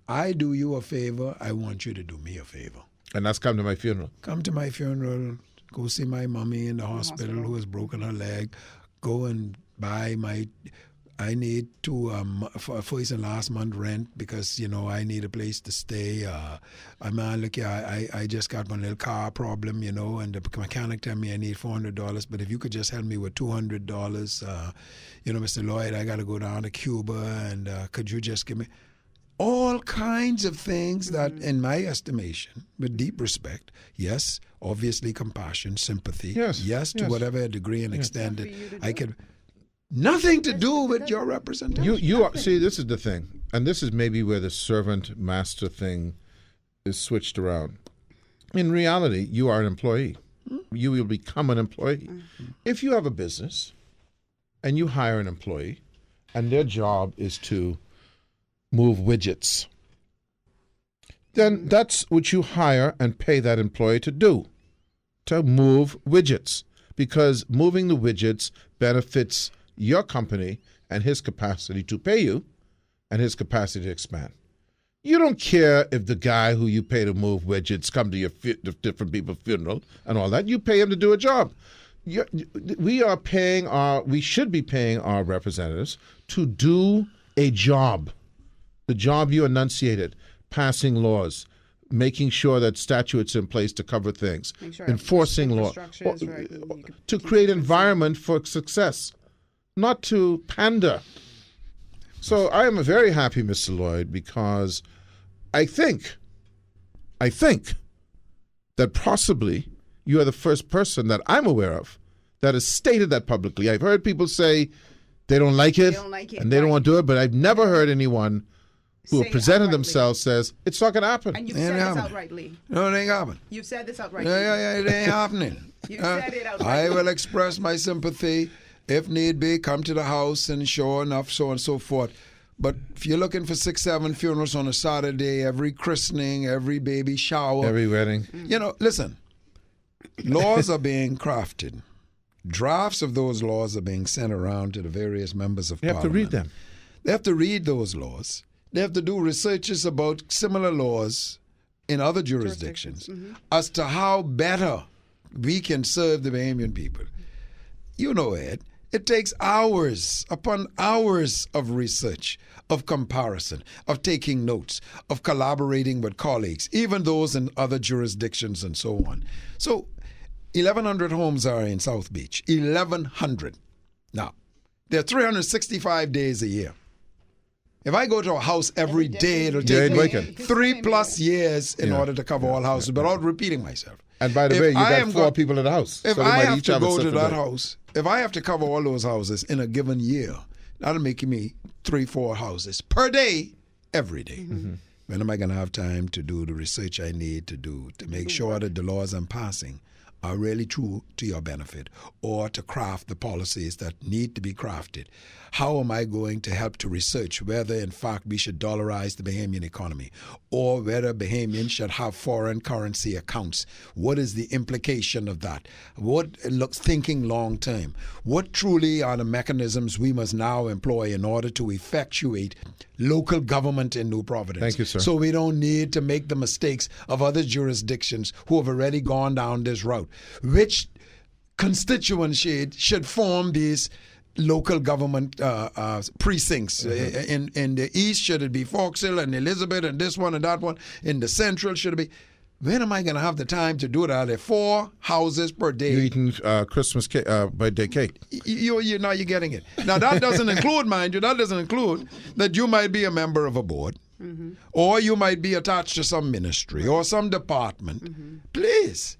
I do you a favor, I want you to do me a favor. And that's come to my funeral. Come to my funeral, go see my mommy in the hospital who has broken her leg, go and buy I need to for first and last month rent because I need a place to stay. I just got one little car problem, and the mechanic tell me I need $400. But if you could just help me with $200, Mr. Lloyd, I got to go down to Cuba, and could you just give me all kinds of things that, in my estimation, with deep respect, yes, obviously compassion, sympathy, yes, to whatever degree and extent that I could. Nothing to do with your representation. You are, see, this is the thing, and this is maybe where the servant-master thing is switched around. In reality, you are an employee. You will become an employee. If you have a business and you hire an employee and their job is to move widgets, then that's what you hire and pay that employee to do, to move widgets, because moving the widgets benefits your company and his capacity to pay you and his capacity to expand. You don't care if the guy who you pay to move widgets come to your different people's funeral and all that. You pay him to do a job. We should be paying our representatives to do a job. The job you enunciated, passing laws, making sure that statutes in place to cover things, enforcing law, to create environment for success, not to pander. So I am very happy, Mr. Lloyd, because I think that possibly you are the first person that I'm aware of that has stated that publicly. I've heard people say they don't like it, and they don't want to do it, but I've never heard anyone who have presented themselves says it's not going to happen. And you've said this outrightly. No, it ain't happening. You've said this outrightly. Yeah, it ain't happening. You've said it outrightly. I will express my sympathy. If need be, come to the house and sure enough, so on and so forth. But if you're looking for 6-7 funerals on a Saturday, every christening, every baby shower, every wedding. Listen, laws are being crafted. Drafts of those laws are being sent around to the various members of Parliament. They have to read them. They have to read those laws. They have to do researches about similar laws in other jurisdictions as to how better we can serve the Bahamian people. You know, Ed, it takes hours upon hours of research, of comparison, of taking notes, of collaborating with colleagues, even those in other jurisdictions and so on. So 1,100 homes are in South Beach. 1,100. Now, there are 365 days a year. If I go to a house every day, it'll You take ain't me working. 3+ years in Yeah. order to cover all houses without repeating myself. And by the If way, you I got am 4 go- people in the house. If so they I might have each to have a go to separate that day. house, if I have to cover all those houses in a given year, that'll make me 3-4 houses per day, every day. When am I going to have time to do the research I need to do to make sure that the laws I'm passing are really true to your benefit, or to craft the policies that need to be crafted? How am I going to help to research whether, in fact, we should dollarize the Bahamian economy, or whether Bahamians should have foreign currency accounts? What is the implication of that? Thinking long term. What truly are the mechanisms we must now employ in order to effectuate local government in New Providence? Thank you, sir. So we don't need to make the mistakes of other jurisdictions who have already gone down this route. Which constituency should form these local government precincts? In the east, should it be Fox Hill and Elizabeth and this one and that one? In the central, should it be? When am I going to have the time to do that? At 4 houses per day. You're eating Christmas cake, birthday cake. Now you're getting it. Now that doesn't include, mind you, that you might be a member of a board, or you might be attached to some ministry or some department. Please.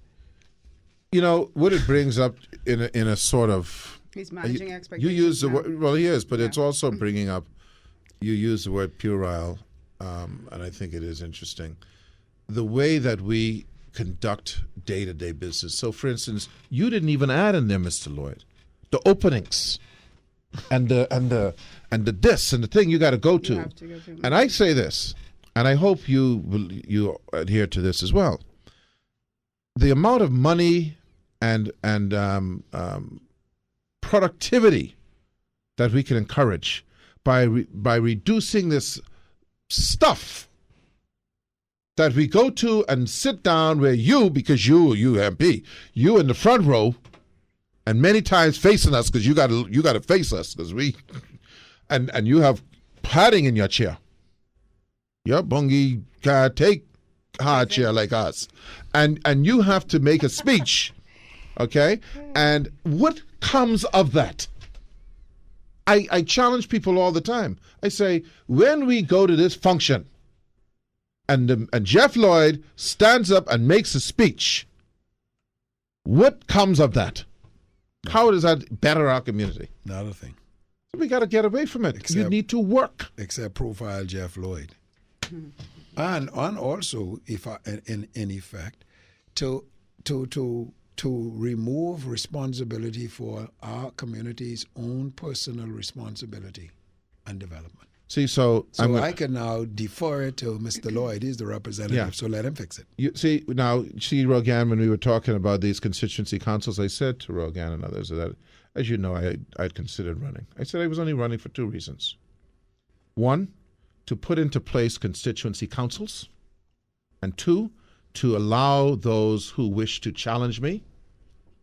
You know what it brings up in a sort of. He's managing you expectations. use the now. word. Well, he is, but it's also bringing up. You use the word puerile, and I think it is interesting. The way that we conduct day-to-day business. So, for instance, you didn't even add in there, Mr. Lloyd, the openings, and the this and the thing you got to go to. have to go to. And I say this, and I hope you adhere to this as well. The amount of money and productivity that we can encourage by reducing this stuff that we go to and sit down where because you MP, you in the front row, and many times facing us because you got to face us because we, and you have padding in your chair. Your bungie can't take hard chair like us, and you have to make a speech, okay? And what comes of that? I challenge people all the time. I say, when we go to this function, and Jeff Lloyd stands up and makes a speech, what comes of that? How does that better our community? Not a thing. So we got to get away from it. You need to work. Except profile Jeff Lloyd. And also, in effect, to remove responsibility for our community's own personal responsibility and development. See, so I can now defer it to Mr. Lloyd. He's the representative, so let him fix it. You see, Rogan, when we were talking about these constituency councils, I said to Rogan and others that, as you know, I'd considered running. I said I was only running for 2 reasons. One, to put into place constituency councils, and 2, to allow those who wish to challenge me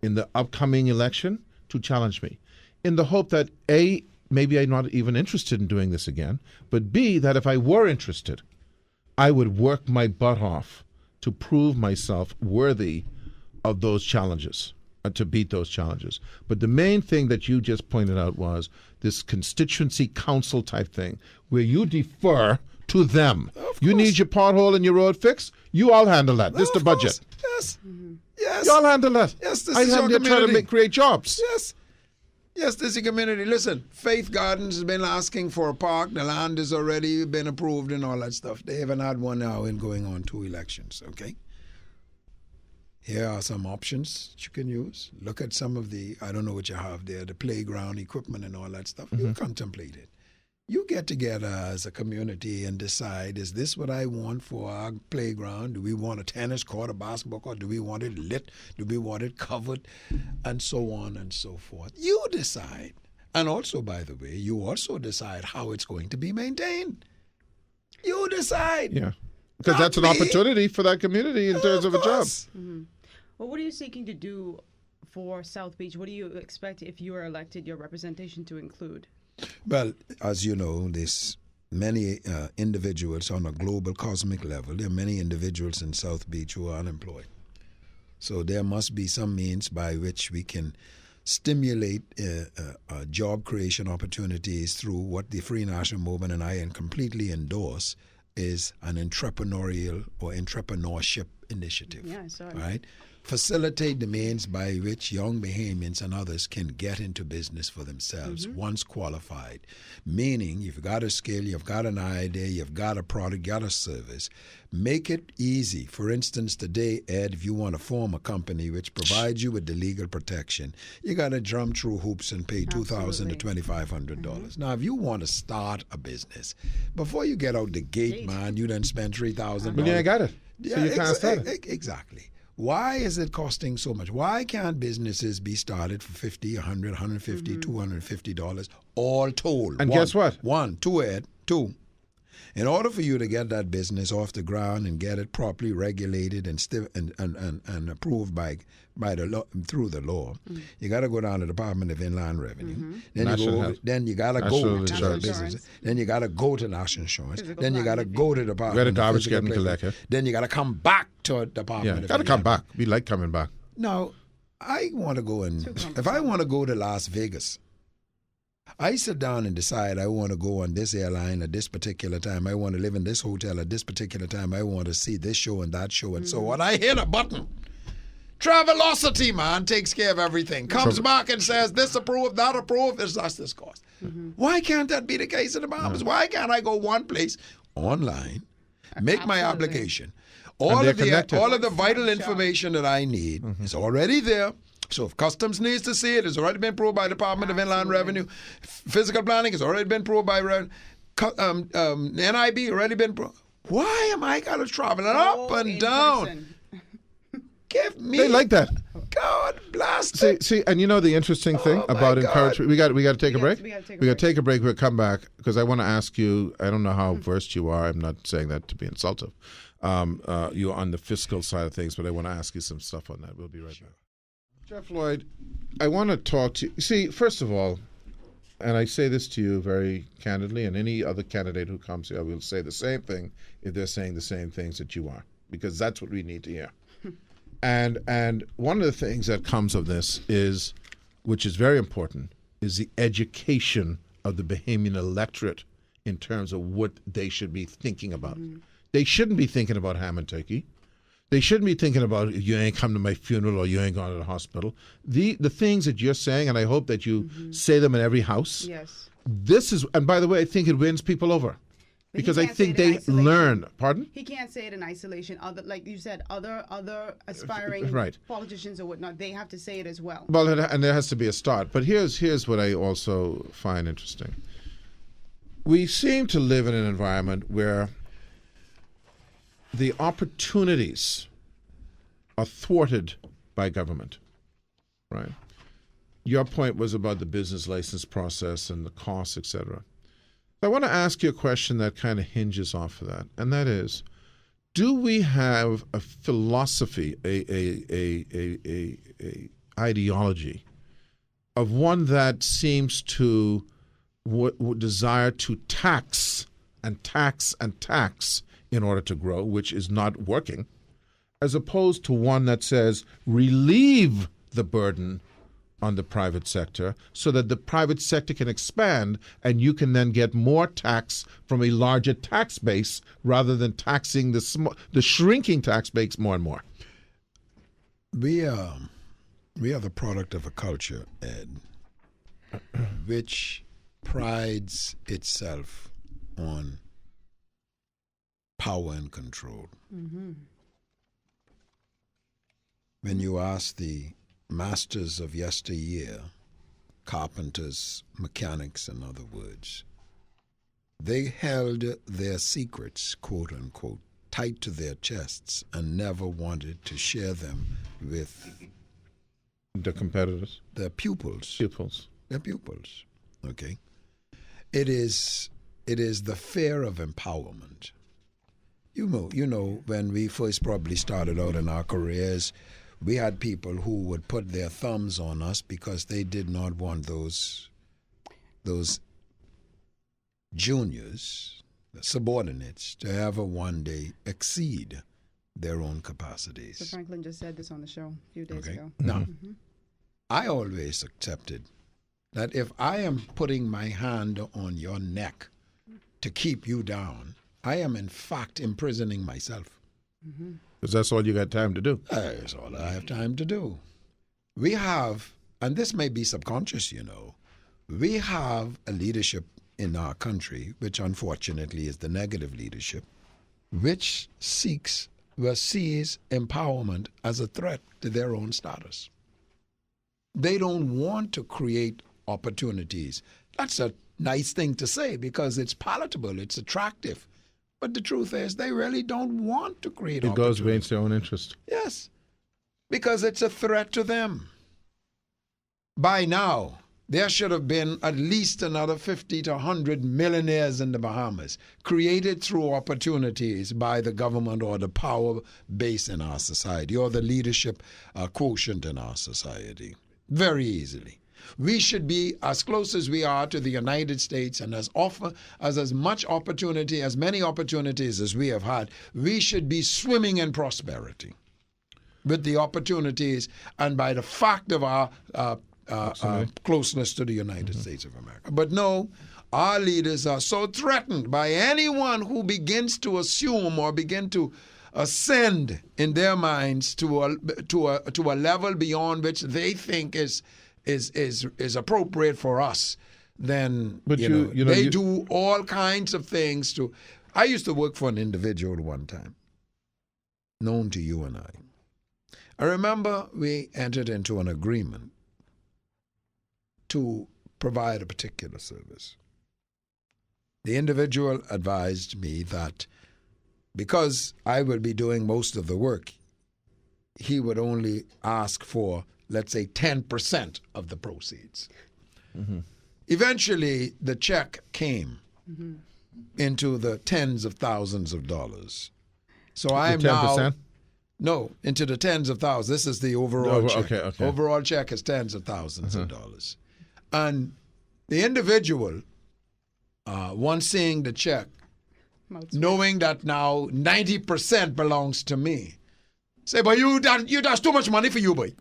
in the upcoming election to challenge me, in the hope that A, maybe I'm not even interested in doing this again, but B, that if I were interested, I would work my butt off to prove myself worthy of those challenges, to beat those challenges. But the main thing that you just pointed out was this constituency council type thing, where you defer to them. You need your pothole and your road fixed? You all handle that. This is the budget. Yes. Yes. You all handle that. Yes, this I is your am there trying community. to create jobs. Yes. Yes, this is a community. Listen, Faith Gardens has been asking for a park. The land has already been approved and all that stuff. They haven't had one now in going on 2 elections, okay? Here are some options that you can use. Look at some of the, I don't know what you have there, the playground equipment and all that stuff. You contemplate it. You get together as a community and decide, is this what I want for our playground? Do we want a tennis court, a basketball court? Do we want it lit? Do we want it covered? And so on and so forth. You decide. And also, by the way, you also decide how it's going to be maintained. You decide. Yeah. Because Not that's an me. opportunity for that community in terms of a job. course. Well, what are you seeking to do for South Beach? What do you expect if you are elected your representation to include? Well, as you know, there's many individuals on a global cosmic level. There are many individuals in South Beach who are unemployed. So there must be some means by which we can stimulate job creation opportunities through what the Free National Movement and I completely endorse is an entrepreneurial or entrepreneurship initiative. Yeah, I saw it. Right? Facilitate the means by which young Bahamians and others can get into business for themselves once qualified. Meaning, you've got a skill, you've got an idea, you've got a product, got a service. Make it easy. For instance, today, Ed, if you want to form a company which provides you with the legal protection, you got to jump through hoops and pay $2,000 to $2,500. Now, if you want to start a business, before you get out the gate, man, you done spend $3,000. But you ain't got it. So you can't start it. Exactly. Why is it costing so much? Why can't businesses be started for $50, $100, $150, $250 all told? And guess what? Two. In order for you to get that business off the ground and get it properly regulated and approved by the law, through the law, you got to go down to the Department of Inland Revenue. Then you got to go to the business. Then you got to go to National Insurance. Then you got to go to the Department. Where the garbage getting collected. Then you got to come back to the Department. Yeah, got to come back. We like coming back. Now, I want to go if I want to go to Las Vegas, I sit down and decide I want to go on this airline at this particular time. I want to live in this hotel at this particular time. I want to see this show and that show and so on. I hit a button. Travelocity, man, takes care of everything. Comes back and says, this approved, that approved, this cost. Why can't that be the case in the Bahamas? Why can't I go one place online, make my application? All of the vital information that I need is already there. So if Customs needs to see it, it's already been approved by the Department of Inland Revenue. Physical planning has already been approved by NIB, already been approved. Why am I got to travel up and down? Give me. They like that. God bless it. See, and you know the interesting thing about encouragement. We got to take a break. We got to take a break. We'll come back because I want to ask you. I don't know how versed you are. I'm not saying that to be insultive. You're on the fiscal side of things, but I want to ask you some stuff on that. We'll be right back. Jeff Lloyd, I want to talk to you. See, first of all, and I say this to you very candidly, and any other candidate who comes here will say the same thing if they're saying the same things that you are, because that's what we need to hear. And one of the things that comes of this is, which is very important, is the education of the Bahamian electorate in terms of what they should be thinking about. They shouldn't be thinking about ham and turkey. They shouldn't be thinking about you ain't come to my funeral or you ain't gone to the hospital. The things that you're saying, and I hope that you say them in every house. Yes. This is, and by the way, I think it wins people over. Because I think they learn. Pardon? He can't say it in isolation. Other, like you said, other aspiring politicians or whatnot, they have to say it as well. Well, and there has to be a start. But here's what I also find interesting. We seem to live in an environment where the opportunities are thwarted by government, right? Your point was about the business license process and the costs, etc. I want to ask you a question that kind of hinges off of that, and that is, do we have a philosophy, a ideology of one that seems to desire to tax and tax and tax in order to grow, which is not working, as opposed to one that says relieve the burden on the private sector so that the private sector can expand and you can then get more tax from a larger tax base rather than taxing the shrinking tax base more and more? We are the product of a culture, Ed, which prides itself on power and control. When you ask the masters of yesteryear, carpenters, mechanics, in other words, they held their secrets, quote unquote, tight to their chests and never wanted to share them with the competitors, their pupils. Their pupils. Okay. It is the fear of empowerment. You know, when we first probably started out in our careers, we had people who would put their thumbs on us because they did not want those juniors, the subordinates, to ever one day exceed their own capacities. So Franklin just said this on the show a few days ago. Now, I always accepted that if I am putting my hand on your neck to keep you down, I am in fact imprisoning myself. Because that's all you got time to do. That's all I have time to do. We have, and this may be subconscious, we have a leadership in our country, which unfortunately is the negative leadership, which sees empowerment as a threat to their own status. They don't want to create opportunities. That's a nice thing to say because it's palatable, it's attractive. But the truth is, they really don't want to create opportunities. It goes against their own interest. Yes, because it's a threat to them. By now, there should have been at least another 50 to 100 millionaires in the Bahamas, created through opportunities by the government or the power base in our society or the leadership quotient in our society. Very easily. We should be as close as we are to the United States and as much opportunity, as many opportunities as we have had. We should be swimming in prosperity with the opportunities and by the fact of our closeness to the United States of America. But no, our leaders are so threatened by anyone who begins to assume or begin to ascend in their minds to a level beyond which they think is appropriate for us. Then they do all kinds of things to. I used to work for an individual one time, known to you and I. I remember we entered into an agreement to provide a particular service. The individual advised me that because I would be doing most of the work, he would only ask for, let's say, 10% of the proceeds. Mm-hmm. Eventually, the check came into the tens of thousands of dollars. So I am 10%? Now... No, into the tens of thousands. This is the overall check. Okay. Overall check is tens of thousands of dollars. And the individual, once seeing the check, knowing that now 90% belongs to me, say, but that's too much money for you, boy.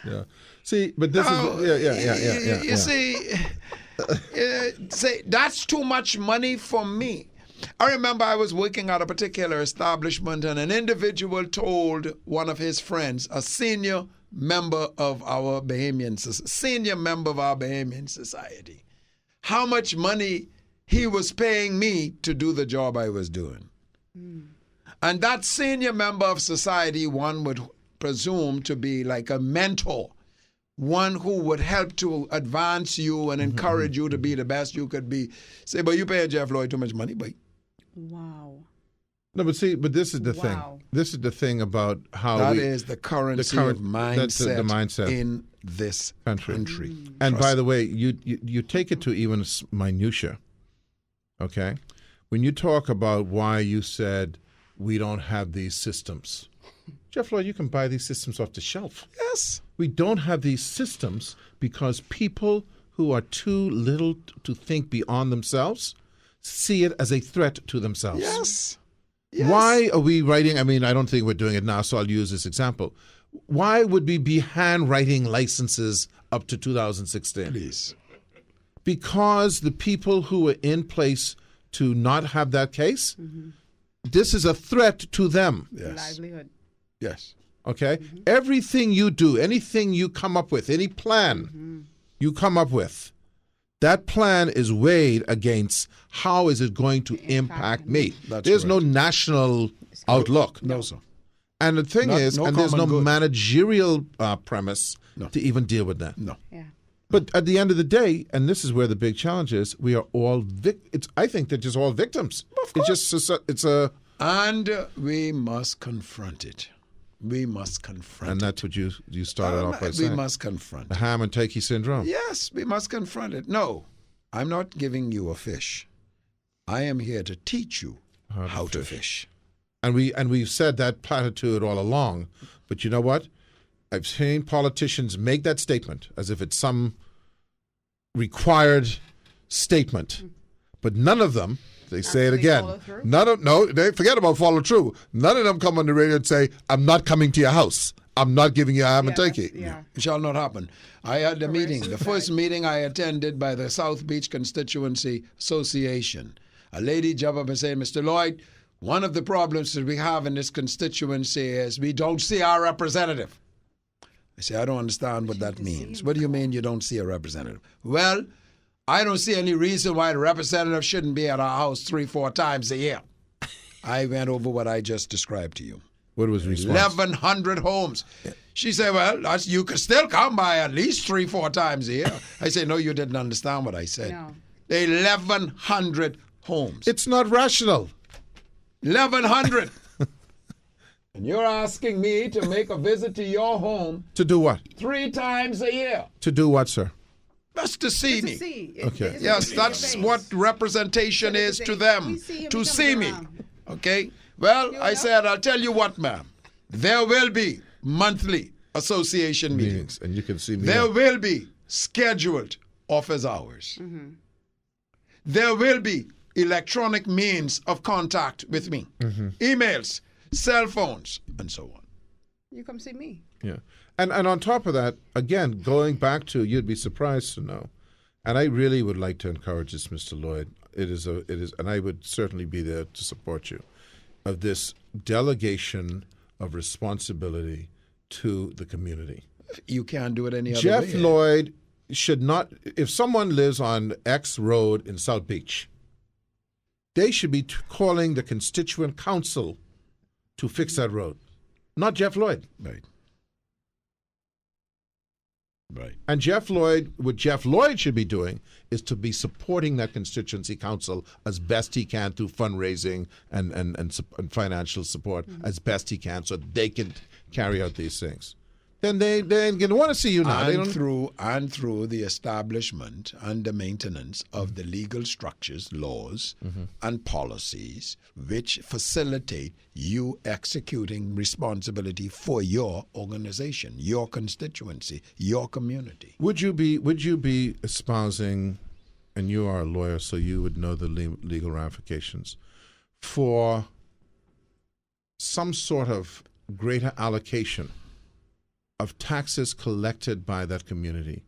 Yeah. See, but this is You see, say that's too much money for me. I remember I was working at a particular establishment and an individual told one of his friends, a senior member of our Bahamian society, how much money he was paying me to do the job I was doing. And that senior member of society, one would presume to be like a mentor, one who would help to advance you and encourage you to be the best you could be. Say, but you pay Jeff Lloyd too much money, boy. Wow. No, but this is the thing. This is the thing about how that is the currency of mindset, the mindset in this country. And by the way, you take it to even minutia. Okay, when you talk about why you said we don't have these systems, Jeff Lloyd, you can buy these systems off the shelf. Yes, we don't have these systems because people who are too little to think beyond themselves see it as a threat to themselves. Yes. Why are we writing? I mean, I don't think we're doing it now, so I'll use this example. Why would we be handwriting licenses up to 2016? Please. Because the people who are in place to not have that case, this is a threat to them. Yes. Livelihood. Yes. Okay? Everything you do, anything you come up with, any plan you come up with, that plan is weighed against how is it going to impact me. There's no national outlook. No, sir. And the thing is, there's no managerial premise to even deal with that. No. Yeah. But at the end of the day, and this is where the big challenge is, we are all I think they're just all victims. Of course. It's a and we must confront it. We must confront it. And that's what you started off by saying. We must confront it. The ham and turkey syndrome. Yes, we must confront it. No, I'm not giving you a fish. I am here to teach you how to fish. And we've said that platitude all along. But you know what? I've seen politicians make that statement as if it's some required statement. But none of them, they say it Actually again. follow through? They forget about follow through. None of them come on the radio and say, I'm not coming to your house. I'm not giving you a ham and turkey. Yeah. It shall not happen. I had the meeting, the first meeting I attended by the South Beach Constituency Association. A lady jumped up and said, Mr. Lloyd, one of the problems that we have in this constituency is we don't see our representative. I say, I don't understand what that means. What do you mean you don't see a representative? Well, I don't see any reason why the representative shouldn't be at our house 3-4 times a year. I went over what I just described to you. What was the response? 1,100 homes. She said, well, you could still come by at least 3-4 times a year. I say, no, you didn't understand what I said. No. 1,100 homes. It's not rational. 1,100. And you're asking me to make a visit to your home To do what? 3 times a year. To do what, sir? Just to see me. Okay. Yes, that's what representation is to them, to see me. Okay? Well, I said, I'll tell you what, ma'am. There will be monthly association meetings. And you can see me. There will be scheduled office hours. Mm-hmm. There will be electronic means of contact with me. Emails, cell phones, and so on. You come see me. Yeah. And on top of that, again, going back to, you'd be surprised to know, and I really would like to encourage this, Mr. Lloyd. It is, and I would certainly be there to support you, of this delegation of responsibility to the community. You can't do it any other way. Jeff Lloyd should not, if someone lives on X Road in South Beach, they should be calling the constituent council to fix that road, not Jeff Lloyd. Right. Right. And what Jeff Lloyd should be doing is to be supporting that constituency council as best he can through fundraising and financial support as best he can, so they can carry out these things. Then they ain't going to want to see you now. And through the establishment and the maintenance of the legal structures, laws, and policies which facilitate you executing responsibility for your organization, your constituency, your community. Would you be espousing, and you are a lawyer, so you would know the legal ramifications, for some sort of greater allocation of taxes collected by that community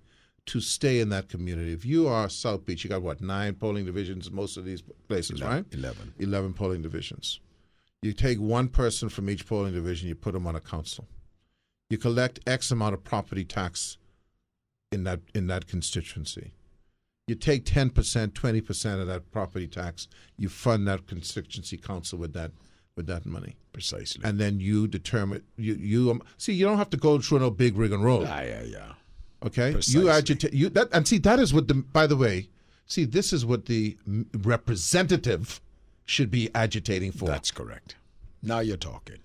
to stay in that community? If you are South Beach, you got 9 polling divisions in most of these places, 11, right? 11. 11 polling divisions. You take one person from each polling division, you put them on a council. You collect X amount of property tax in that constituency. You take 10%, 20% of that property tax, you fund that constituency council with that money. Precisely. And then you determine, you see, you don't have to go through no big rig and roll. Yeah. Okay? Precisely. You agitate, that is what by the way, this is what the representative should be agitating for. That's correct. Now you're talking.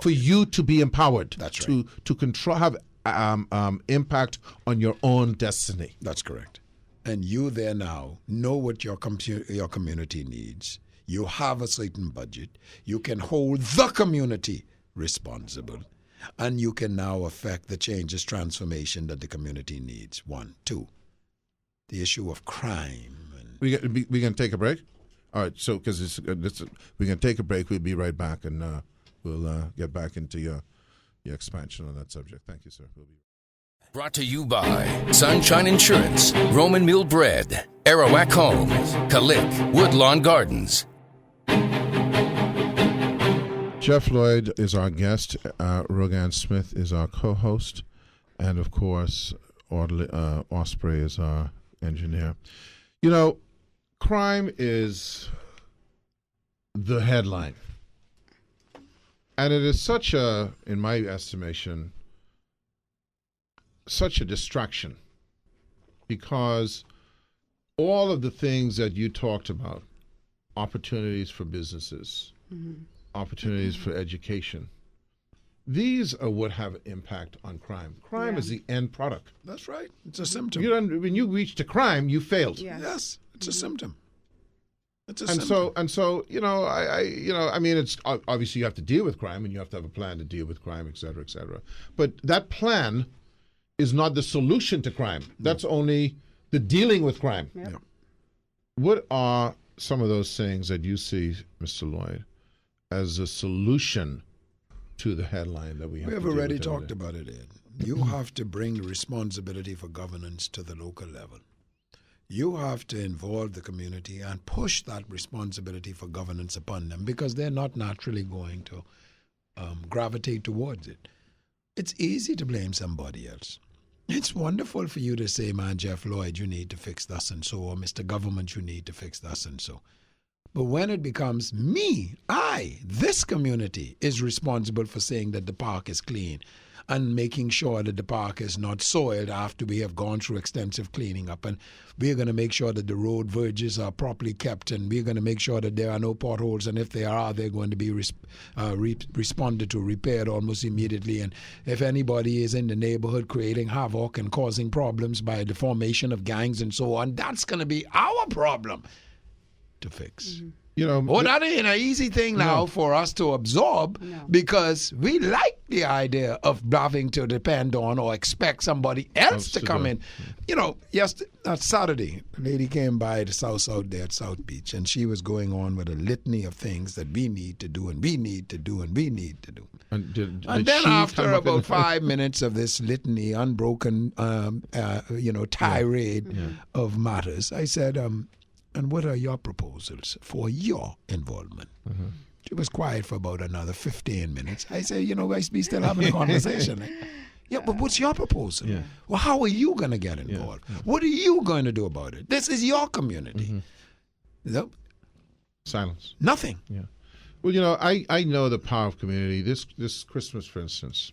For you to be empowered. That's right. To control, have impact on your own destiny. That's correct. And you there now know what your community needs. You have a certain budget. You can hold the community responsible. And you can now affect the changes, transformation that the community needs. 1. 2, the issue of crime. We can take a break? All right, so because we can take a break. We'll be right back, and we'll get back into your expansion on that subject. Thank you, sir. We'll be Brought to you by Sunshine Insurance, Roman Meal Bread, Arawak Homes, Kalik, Woodlawn Gardens. Jeff Lloyd is our guest. Rogan Smith is our co-host. And, of course, Osprey is our engineer. You know, crime is the headline. And it is such in my estimation, such a distraction. Because all of the things that you talked about, opportunities for businesses, opportunities for education. These are what have impact on crime. Crime is the end product. That's right. It's a symptom. When you reach to crime, you failed. Yes, it's a symptom. It's a symptom. So I mean, it's obviously you have to deal with crime, and you have to have a plan to deal with crime, et cetera, et cetera. But that plan is not the solution to crime. That's only the dealing with crime. Yep. what are some of those things that you see, Mr. Lloyd, as a solution to the headline that we have? We have to deal already with talked today? about it, Ed. You have to bring responsibility for governance to the local level. You have to involve the community and push that responsibility for governance upon them because they're not naturally going to gravitate towards it. It's easy to blame somebody else. It's wonderful for you to say, man, Jeff Lloyd, you need to fix thus and so, or Mr. Government, you need to fix thus and so. But when it becomes me, this community is responsible for saying that the park is clean and making sure that the park is not soiled after we have gone through extensive cleaning up. And we're going to make sure that the road verges are properly kept, and we're going to make sure that there are no potholes, and if there are, they're going to be responded to, repaired almost immediately. And if anybody is in the neighborhood creating havoc and causing problems by the formation of gangs and so on, that's going to be our problem to fix. Mm-hmm. You know, Oh, that ain't an easy thing now for us to absorb because we like the idea of having to depend on or expect somebody else to come in. You know, Saturday, a lady came by the South there at South Beach, and she was going on with a litany of things that we need to do and we need to do and we need to do. And And then after about 5 minutes of this litany, unbroken, tirade of matters, I said, and what are your proposals for your involvement? Mm-hmm. She was quiet for about another 15 minutes. I said, guys, we still having a conversation. Yeah, but what's your proposal? Yeah. Well, how are you going to get involved? Yeah. What are you going to do about it? This is your community. Mm-hmm. Nope. Silence. Nothing. Yeah. Well, I know the power of community. This Christmas, for instance,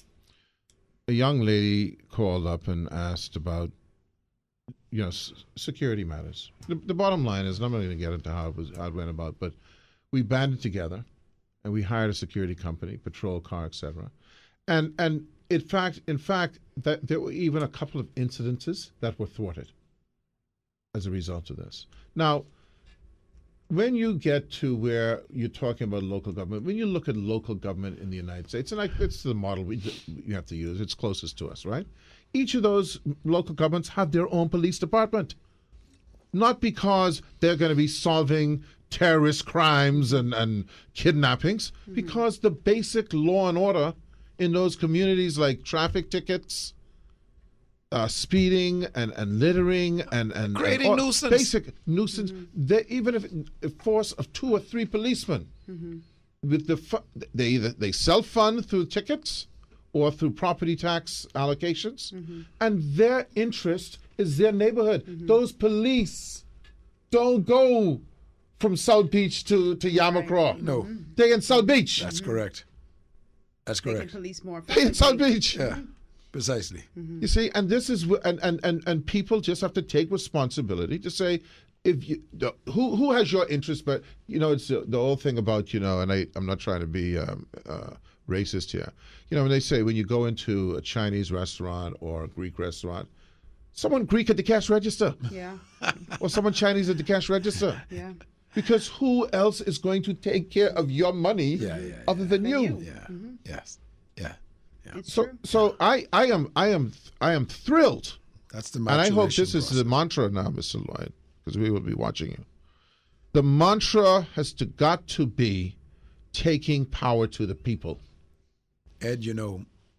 a young lady called up and asked about security matters. The bottom line is, and I'm not going to get into how it went about, but we banded together and we hired a security company, patrol car, etc. And in fact, that there were even a couple of incidences that were thwarted as a result of this. Now, when you get to where you're talking about local government, when you look at local government in the United States, and it's the model we have to use, it's closest to us, right? Each of those local governments have their own police department. Not because they're going to be solving terrorist crimes and kidnappings, because the basic law and order in those communities, like traffic tickets, speeding and littering and creating nuisance, basic nuisance. They, even if a force of 2 or 3 policemen, with they self-fund through tickets or through property tax allocations, and their interest is their neighborhood. Those police don't go from South Beach to Yamacraw. No, they're in South Beach. That's correct. That's correct. They can police more. They're in South Beach. Yeah. Precisely. You see, and this is and people just have to take responsibility to say, if you who has your interest, but it's the whole thing about and I'm not trying to be racist here. When they say when you go into a Chinese restaurant or a Greek restaurant, someone Greek at the cash register, or someone Chinese at the cash register, because who else is going to take care of your money other than you? Yes. Yeah. So I am thrilled. That's the and I hope this process. is the mantra now, Mr. Lloyd, because we will be watching you. The mantra has got to be taking power to the people. Ed,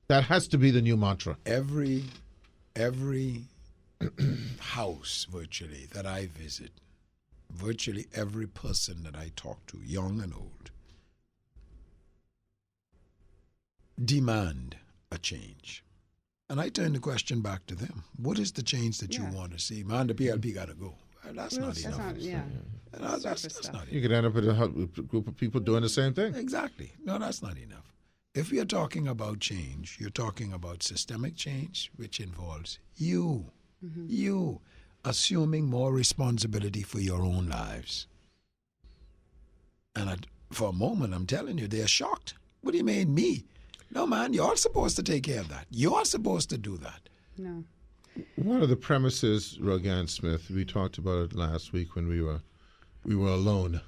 that has to be the new mantra. Every house virtually that I visit, virtually every person that I talk to, young and old, demand a change. And I turn the question back to them. What is the change that you want to see? Man, the PLP got to go. That's not enough. That's not enough. You could end up with a group of people doing the same thing. Exactly. No, that's not enough. If we are talking about change, you're talking about systemic change, which involves you assuming more responsibility for your own lives. And for a moment, I'm telling you, they're shocked. What do you mean, me? No, man, you're supposed to take care of that. You're supposed to do that. No. One of the premises, Rogan Smith, we talked about it last week when we were alone,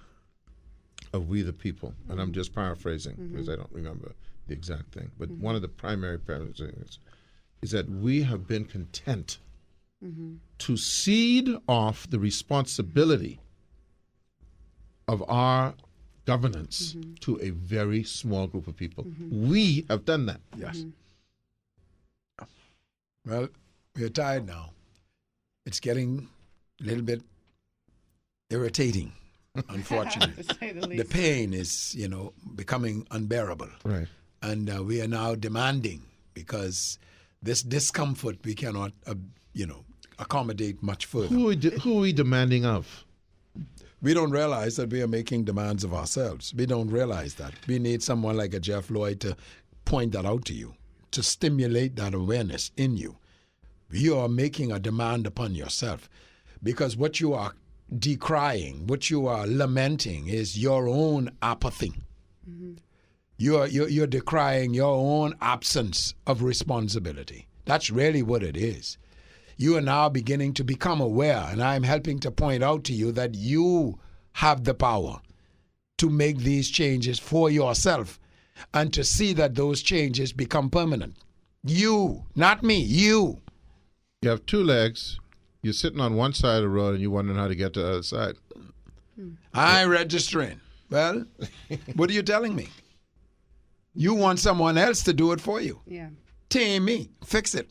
of We the People. And I'm just paraphrasing because I don't remember the exact thing. But one of the primary premises is that we have been content to cede off the responsibility of our governance to a very small group of people. We have done that. Yes. Well, we're tired now. It's getting a little bit irritating, unfortunately. To say the The least. pain is, becoming unbearable. Right. And we are now demanding, because this discomfort we cannot, accommodate much further. Who are we demanding of? We don't realize that we are making demands of ourselves. We don't realize that. We need someone like a Jeff Lloyd to point that out to you, to stimulate that awareness in you. You are making a demand upon yourself, because what you are decrying, what you are lamenting is your own apathy. You're decrying your own absence of responsibility. That's really what it is. You are now beginning to become aware, and I'm helping to point out to you that you have the power to make these changes for yourself and to see that those changes become permanent. You, not me, you. You have two legs. You're sitting on one side of the road and you're wondering how to get to the other side. I'm registering. Well, what are you telling me? You want someone else to do it for you. Yeah. Team me, fix it.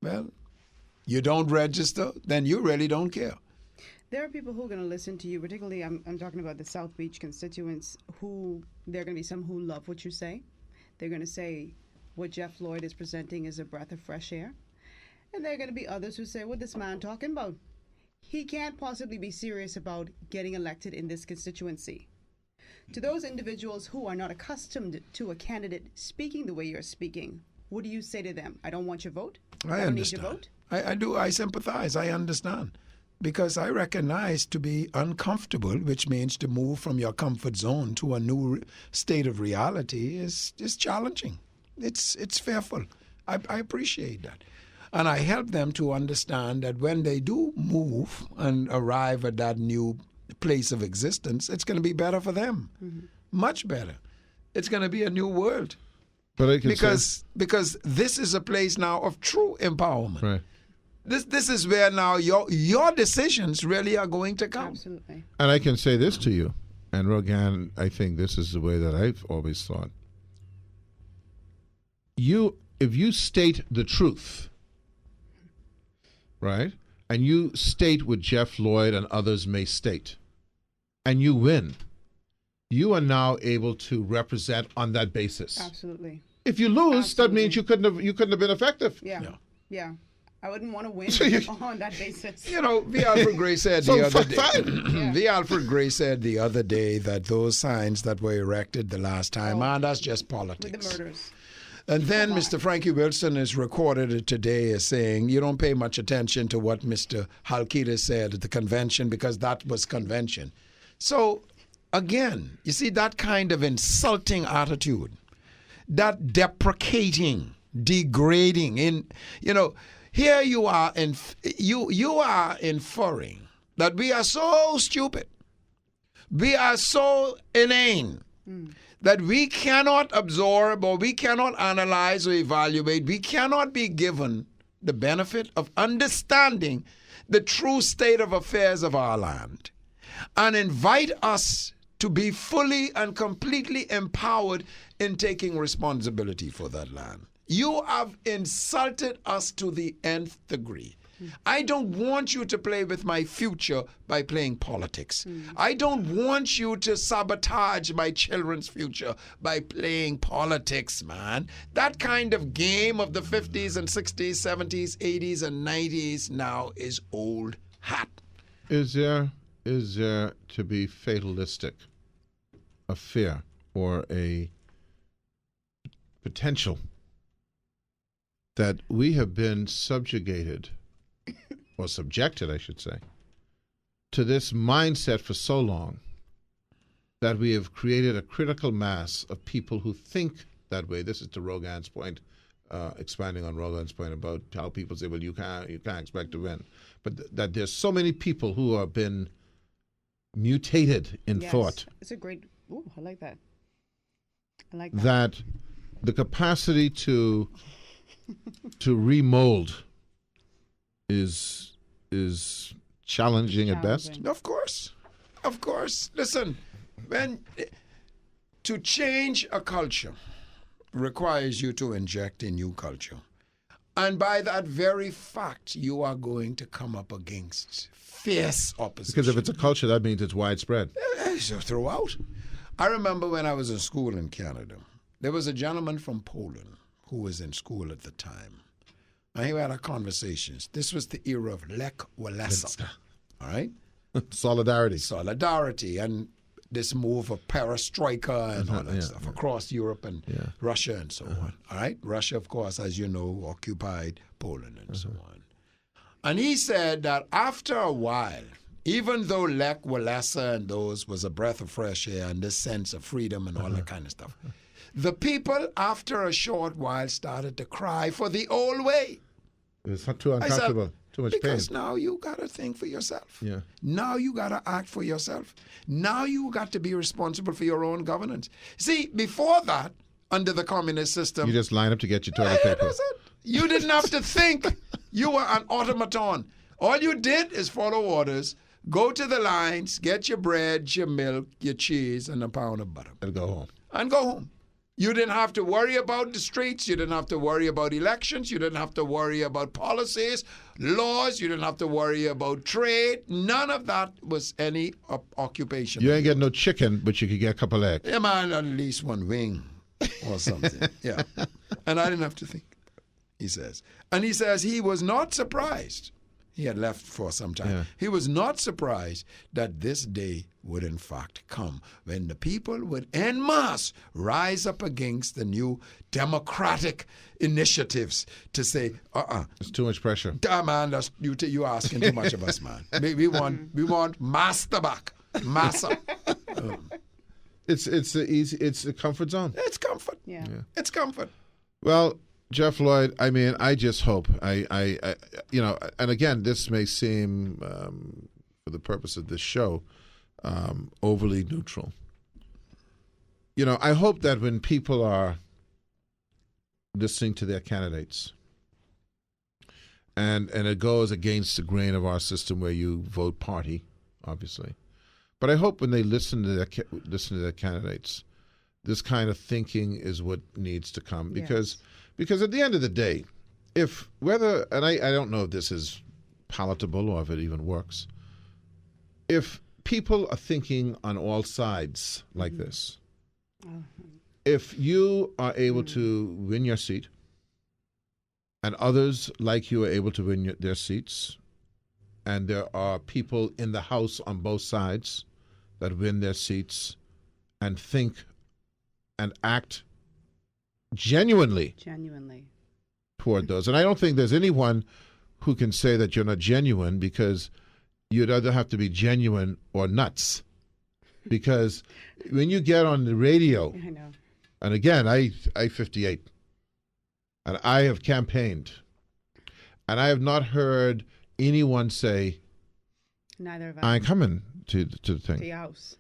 Well, you don't register, then you really don't care. There are people who are going to listen to you, particularly I'm talking about the South Beach constituents, who there are going to be some who love what you say. They're going to say what Jeff Lloyd is presenting is a breath of fresh air. And there are going to be others who say, what this man talking about? He can't possibly be serious about getting elected in this constituency. To those individuals who are not accustomed to a candidate speaking the way you're speaking, what do you say to them? I don't want your vote? I don't understand. need your vote? I do. I sympathize. I understand. Because I recognize to be uncomfortable, which means to move from your comfort zone to a new state of reality, is challenging. It's fearful. I appreciate that. And I help them to understand that when they do move and arrive at that new place of existence, it's going to be better for them. Much better. It's going to be a new world. But I can Because this is a place now of true empowerment. right. This is where now your decisions really are going to count. Absolutely. And I can say this to you, and Rogan, I think this is the way that I've always thought. If you state the truth, right, and you state what Jeff Lloyd and others may state, and you win, you are now able to represent on that basis. Absolutely. If you lose, that Absolutely. means you couldn't have been effective. Yeah. I wouldn't want to win So you- on that basis. V. Alfred Gray said So the other fine. day. V. Alfred Gray said the other day that those signs that were erected the last time, that's just With politics. the murders. And then Mr. Frankie Wilson is recorded today as saying, you don't pay much attention to what Mr. Halkida said at the convention because that was convention. So, again, you see that kind of insulting attitude, that deprecating, degrading, here you are, you are inferring that we are so stupid, we are so inane, that we cannot absorb or we cannot analyze or evaluate, we cannot be given the benefit of understanding the true state of affairs of our land and invite us to be fully and completely empowered in taking responsibility for that land. You have insulted us to the nth degree. I don't want you to play with my future by playing politics. I don't want you to sabotage my children's future by playing politics, man. That kind of game of the 50s and 60s, 70s, 80s, and 90s now is old hat. Is there to be fatalistic, a fear or a potential that we have been subjugated, or subjected, I should say, to this mindset for so long that we have created a critical mass of people who think that way? This is to Rogan's point, expanding on Rogan's point about how people say, well, you can't expect to win. But that there's so many people who have been mutated in thought. It's a great, I like that. I like that. That the capacity to remold is challenging at best. Of course. of course. Listen, to change a culture requires you to inject a new culture. And by that very fact, you are going to come up against fierce opposition. Because if it's a culture, that means it's widespread. So throughout. I remember when I was in school in Canada, there was a gentleman from Poland who was in school at the time. And he had our conversations. This was the era of Lech Walesa. All right? Solidarity and this move of perestroika and all that stuff across Europe and Russia and so on. All right? Russia, of course, as you know, occupied Poland and so on. And he said that after a while, even though Lech Walesa and those was a breath of fresh air and this sense of freedom and all that kind of stuff, the people, after a short while, started to cry for the old way. It's not too uncomfortable. Too much pain. Because now you got to think for yourself. Yeah. Now you got to act for yourself. Now you got to be responsible for your own governance. See, before that, under the communist system, you just line up to get your toilet paper. That's it. You didn't have to think. You were an automaton. All you did is follow orders, go to the lines, get your bread, your milk, your cheese, and a pound of butter. And go home. And go home. You didn't have to worry about the streets. You didn't have to worry about elections. You didn't have to worry about policies, laws. You didn't have to worry about trade. None of that was any occupation. You ain't getting no chicken, but you could get a couple eggs. Yeah, man, at least one wing or something. Yeah. And I didn't have to think, he says. And he says he was not surprised. He had left for some time. Yeah. He was not surprised that this day would in fact come when the people would en masse rise up against the new democratic initiatives to say, It's too much pressure. Man, that's, you asking too much of us, man. We want master back. Massa. It's a comfort zone. It's comfort. Yeah. It's comfort. Well, Jeff Lloyd, I mean, I just hope, I and again, this may seem, for the purpose of this show, overly neutral. You know, I hope that when people are listening to their candidates, and it goes against the grain of our system where you vote party, obviously, but I hope when they listen to their candidates, this kind of thinking is what needs to come, because at the end of the day, I don't know if this is palatable or if it even works, if people are thinking on all sides like this, if you are able to win your seat and others like you are able to win their seats, and there are people in the House on both sides that win their seats and think and act genuinely toward those. And I don't think there's anyone who can say that you're not genuine, because you'd either have to be genuine or nuts. Because when you get on the radio, I know. And again, I 58, and I have campaigned, and I have not heard anyone say, neither of us. I ain't coming to the thing. To your house.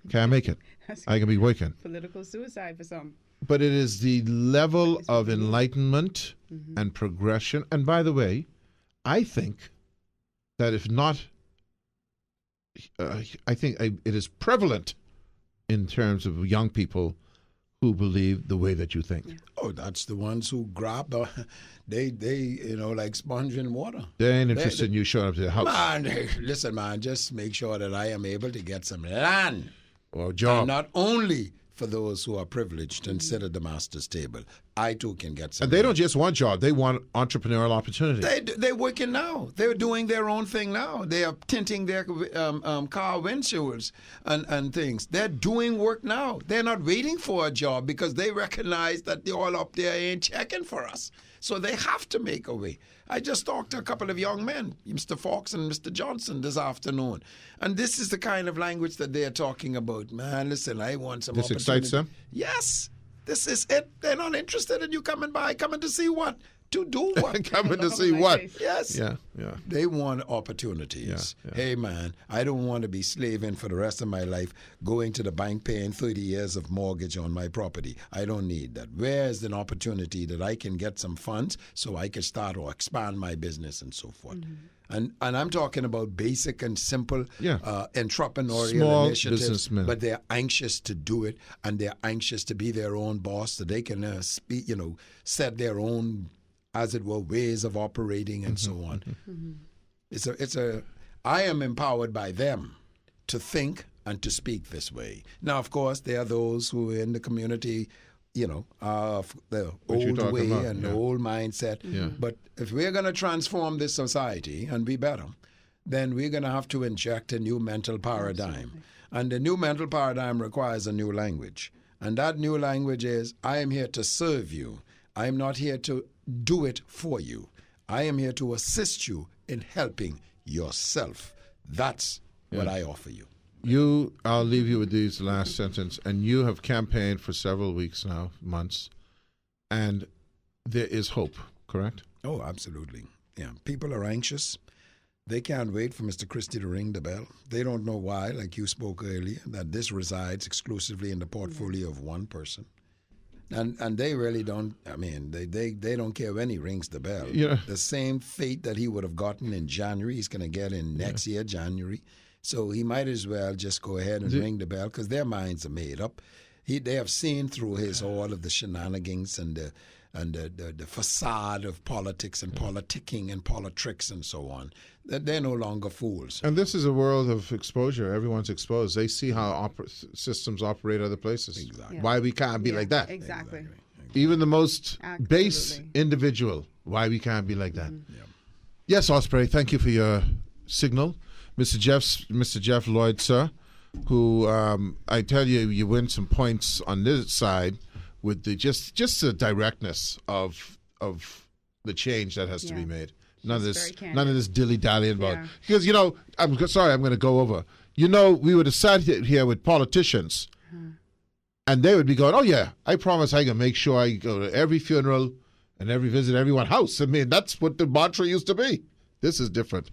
Can I make it? I can be working. Political suicide for some. But it is the level of enlightenment and progression. And by the way, I think that if not, I think it is prevalent in terms of young people who believe the way that you think. Yeah. Oh, that's the ones who grab they like sponge in water. They ain't interested in you showing up to their house. Man, listen, man, just make sure that I am able to get some land. Or a job. And not only for those who are privileged and sit at the master's table, I too can get some. And they don't just want jobs; they want entrepreneurial opportunity. They're working now. They're doing their own thing now. They are tinting their car windshields and things. They're doing work now. They're not waiting for a job because they recognize that they all up there ain't checking for us. So they have to make a way. I just talked to a couple of young men, Mr. Fox and Mr. Johnson, this afternoon. And this is the kind of language that they are talking about. Man, listen, I want some opportunity. This excites them? Yes. This is it. They're not interested in you coming to see what? to do what? Coming to Look see up my what? face. Yes. Yeah, yeah. They want opportunities. Yeah, yeah. Hey, man, I don't want to be slaving for the rest of my life, going to the bank paying 30 years of mortgage on my property. I don't need that. Where's an opportunity that I can get some funds so I can start or expand my business and so forth? And I'm talking about basic and simple entrepreneurial Small initiatives, businessmen. but they're anxious to do it, and they're anxious to be their own boss so they can set their own, as it were, ways of operating and so on. I am empowered by them to think and to speak this way. Now, of course, there are those who are in the community, of the What you're old talking way about, and the yeah. old mindset. Yeah. But if we're going to transform this society and be better, then we're going to have to inject a new mental paradigm. And the new mental paradigm requires a new language. And that new language is, I am here to serve you. I am not here to do it for you. I am here to assist you in helping yourself. That's what I offer you. I'll leave you with these last sentence. And you have campaigned for several weeks now, months, and there is hope, correct? Oh, absolutely. Yeah. People are anxious. They can't wait for Mr. Christie to ring the bell. They don't know why, like you spoke earlier, that this resides exclusively in the portfolio of one person. And they really don't, they don't care when he rings the bell. Yeah. The same fate that he would have gotten in January, he's going to get in next year, January. So he might as well just go ahead and ring the bell because their minds are made up. They have seen through all of the shenanigans and the facade of politics and politicking and politricks and so on. They're no longer fools. And this is a world of exposure. Everyone's exposed. They see how systems operate other places. Exactly. Yeah. Why we can't be Yeah, like that. Exactly. Even the most base Absolutely. individual. Why we can't be like that. Yeah. Yes, Osprey, thank you for your signal. Mr. Jeff Lloyd, sir, who I tell you, you win some points on this side with the just the directness of the change that has to be made. None of Just this, very none of this dilly-dallying about. Yeah. Because I'm going to go over. We would have sat here with politicians, and they would be going, "Oh yeah, I promise I'm gonna make sure I go to every funeral and visit everyone's house." I mean, that's what the mantra used to be. This is different.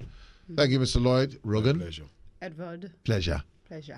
Thank you, Mr. Lloyd. Rugen. Pleasure. Edward, Pleasure. pleasure.